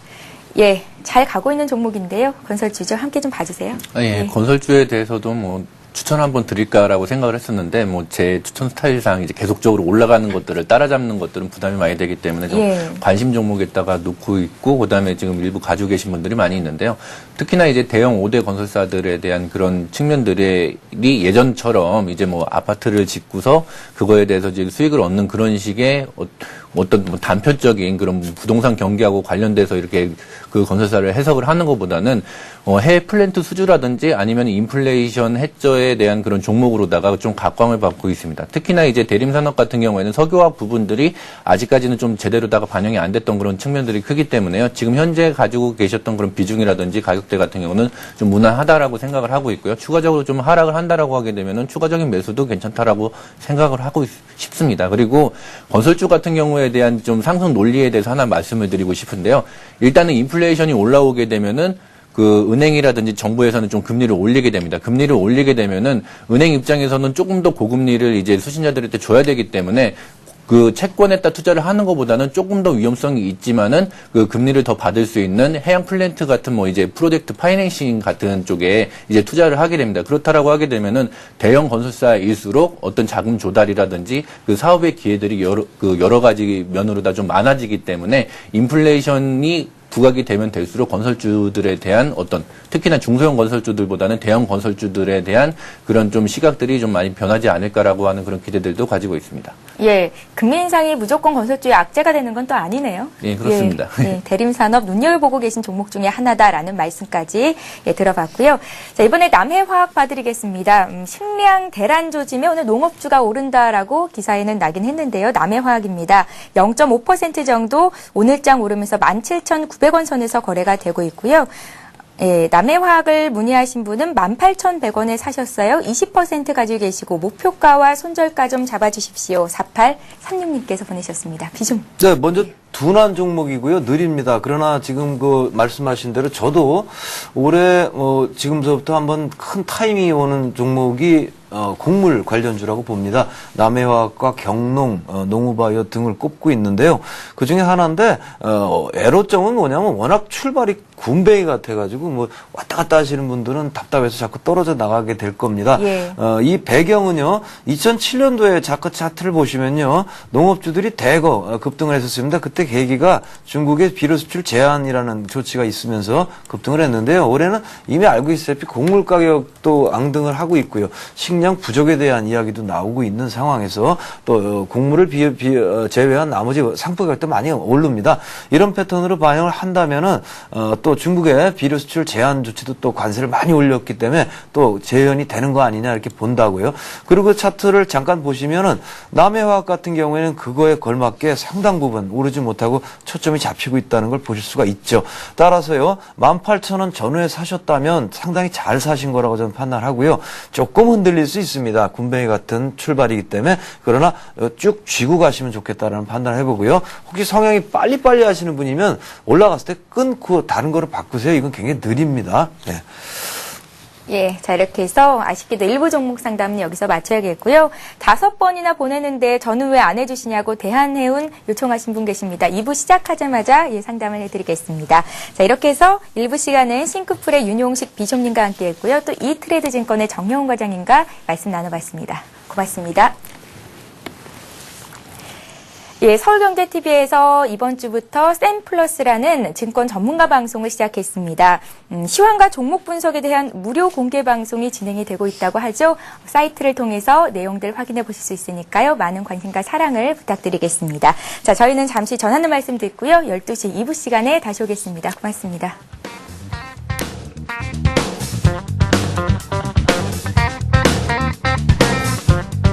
예, 잘 가고 있는 종목인데요. 건설주죠. 함께 좀 봐주세요. 예, 네. 건설주에 대해서도 뭐 추천 한번 드릴까라고 생각을 했었는데 뭐 제 추천 스타일상 이제 계속적으로 올라가는 것들을 따라잡는 것들은 부담이 많이 되기 때문에 좀 예. 관심 종목에다가 놓고 있고 그다음에 지금 일부 가지고 계신 분들이 많이 있는데요. 특히나 이제 대형 5대 건설사들에 대한 그런 측면들이 예전처럼 이제 뭐 아파트를 짓고서 그거에 대해서 지금 수익을 얻는 그런 식의 어떤 뭐 단편적인 그런 부동산 경기하고 관련돼서 이렇게 그 건설사를 해석을 하는 것보다는 해외 플랜트 수주라든지 아니면 인플레이션 해저에 대한 그런 종목으로다가 좀 각광을 받고 있습니다. 특히나 이제 대림산업 같은 경우에는 석유화학 부분들이 아직까지는 좀 제대로다가 반영이 안 됐던 그런 측면들이 크기 때문에요. 지금 현재 가지고 계셨던 그런 비중이라든지 가격대 같은 경우는 좀 무난하다라고 생각을 하고 있고요. 추가적으로 좀 하락을 한다라고 하게 되면은 추가적인 매수도 괜찮다라고 생각을 하고 싶습니다. 그리고 건설주 같은 경우에 대한 좀 상승 논리에 대해서 하나 말씀을 드리고 싶은데요. 일단은 인플레이션이 올라오게 되면은 그 은행이라든지 정부에서는 좀 금리를 올리게 됩니다. 금리를 올리게 되면은 은행 입장에서는 조금 더 고금리를 이제 수신자들한테 줘야 되기 때문에 그 채권에다 투자를 하는 것보다는 조금 더 위험성이 있지만은 그 금리를 더 받을 수 있는 해양 플랜트 같은 뭐 이제 프로젝트 파이낸싱 같은 쪽에 이제 투자를 하게 됩니다. 그렇다라고 하게 되면은 대형 건설사일수록 어떤 자금 조달이라든지 그 사업의 기회들이 여러 가지 면으로 다 좀 많아지기 때문에 인플레이션이 부각이 되면 될수록 건설주들에 대한 어떤 특히나 중소형 건설주들보다는 대형 건설주들에 대한 그런 좀 시각들이 좀 많이 변하지 않을까라고 하는 그런 기대들도 가지고 있습니다. 예, 금리 인상이 무조건 건설주의 악재가 되는 건 또 아니네요. 예, 그렇습니다. 예, 대림산업 눈여겨보고 계신 종목 중에 하나다라는 말씀까지 들어봤고요. 자, 이번에 남해화학 봐드리겠습니다. 식량 대란 조짐에 오늘 농업주가 오른다라고 기사에는 나긴 했는데요. 남해화학입니다. 0.5% 정도 오늘장 오르면서 17,900원 선에서 거래가 되고 있고요. 예, 남해화학을 문의하신 분은 18,100원에 사셨어요. 20% 가지고 계시고 목표가와 손절가 좀 잡아주십시오. 4836님께서 보내셨습니다. 비중. 네, 먼저 둔한 종목이고요. 느립니다. 그러나 지금 그 말씀하신 대로 저도 올해 지금서부터 한번 큰 타이밍이 오는 종목이 곡물 관련주라고 봅니다. 남해화학과 경농, 농우바이오 등을 꼽고 있는데요. 그 중에 하나인데 애로점은 뭐냐면 워낙 출발이 군뱅이 같아가지고 뭐 왔다 갔다 하시는 분들은 답답해서 자꾸 떨어져 나가게 될 겁니다. 예. 이 배경은요, 2007년도에 자크 차트를 보시면요, 농업주들이 대거 급등을 했었습니다. 그때 계기가 중국의 비료 수출 제한이라는 조치가 있으면서 급등을 했는데요. 올해는 이미 알고 있다시피 곡물 가격도 앙등을 하고 있고요. 식량 부족에 대한 이야기도 나오고 있는 상황에서 또 곡물을 제외한 나머지 상품 가격도 많이 오릅니다. 이런 패턴으로 반영을 한다면은 또 중국의 비료 수출 제한 조치도 또 관세를 많이 올렸기 때문에 또 재현이 되는 거 아니냐 이렇게 본다고요. 그리고 그 차트를 잠깐 보시면은 남해화학 같은 경우에는 그거에 걸맞게 상당 부분 오르지 못하고 초점이 잡히고 있다는 걸 보실 수가 있죠. 따라서요, 18,000원 전후에 사셨다면 상당히 잘 사신 거라고 저는 판단하고요. 조금 흔들릴 수 있습니다. 군뱅이 같은 출발이기 때문에. 그러나 쭉 쥐고 가시면 좋겠다라는 판단을 해보고요. 혹시 성향이 빨리빨리 하시는 분이면 올라갔을 때 끊고 다른 거로 바꾸세요. 이건 굉장히 느립니다. 네. 예, 자, 이렇게 해서 아쉽게도 일부 종목 상담은 여기서 마쳐야겠고요. 5번이나 보내는데 저는 왜 안 해주시냐고 대한해운 요청하신 분 계십니다. 2부 시작하자마자 상담을 해드리겠습니다. 자, 이렇게 해서 1부 시간은 싱크풀의 윤용식 비숍님과 함께 했고요. 또 이트레이드 증권의 정영훈 과장님과 말씀 나눠봤습니다. 고맙습니다. 예, 서울경제TV에서 이번 주부터 쌤플러스라는 증권 전문가 방송을 시작했습니다. 시황과 종목 분석에 대한 무료 공개 방송이 진행이 되고 있다고 하죠. 사이트를 통해서 내용들 확인해 보실 수 있으니까요. 많은 관심과 사랑을 부탁드리겠습니다. 자, 저희는 잠시 전하는 말씀 듣고요. 12시 2부 시간에 다시 오겠습니다. 고맙습니다.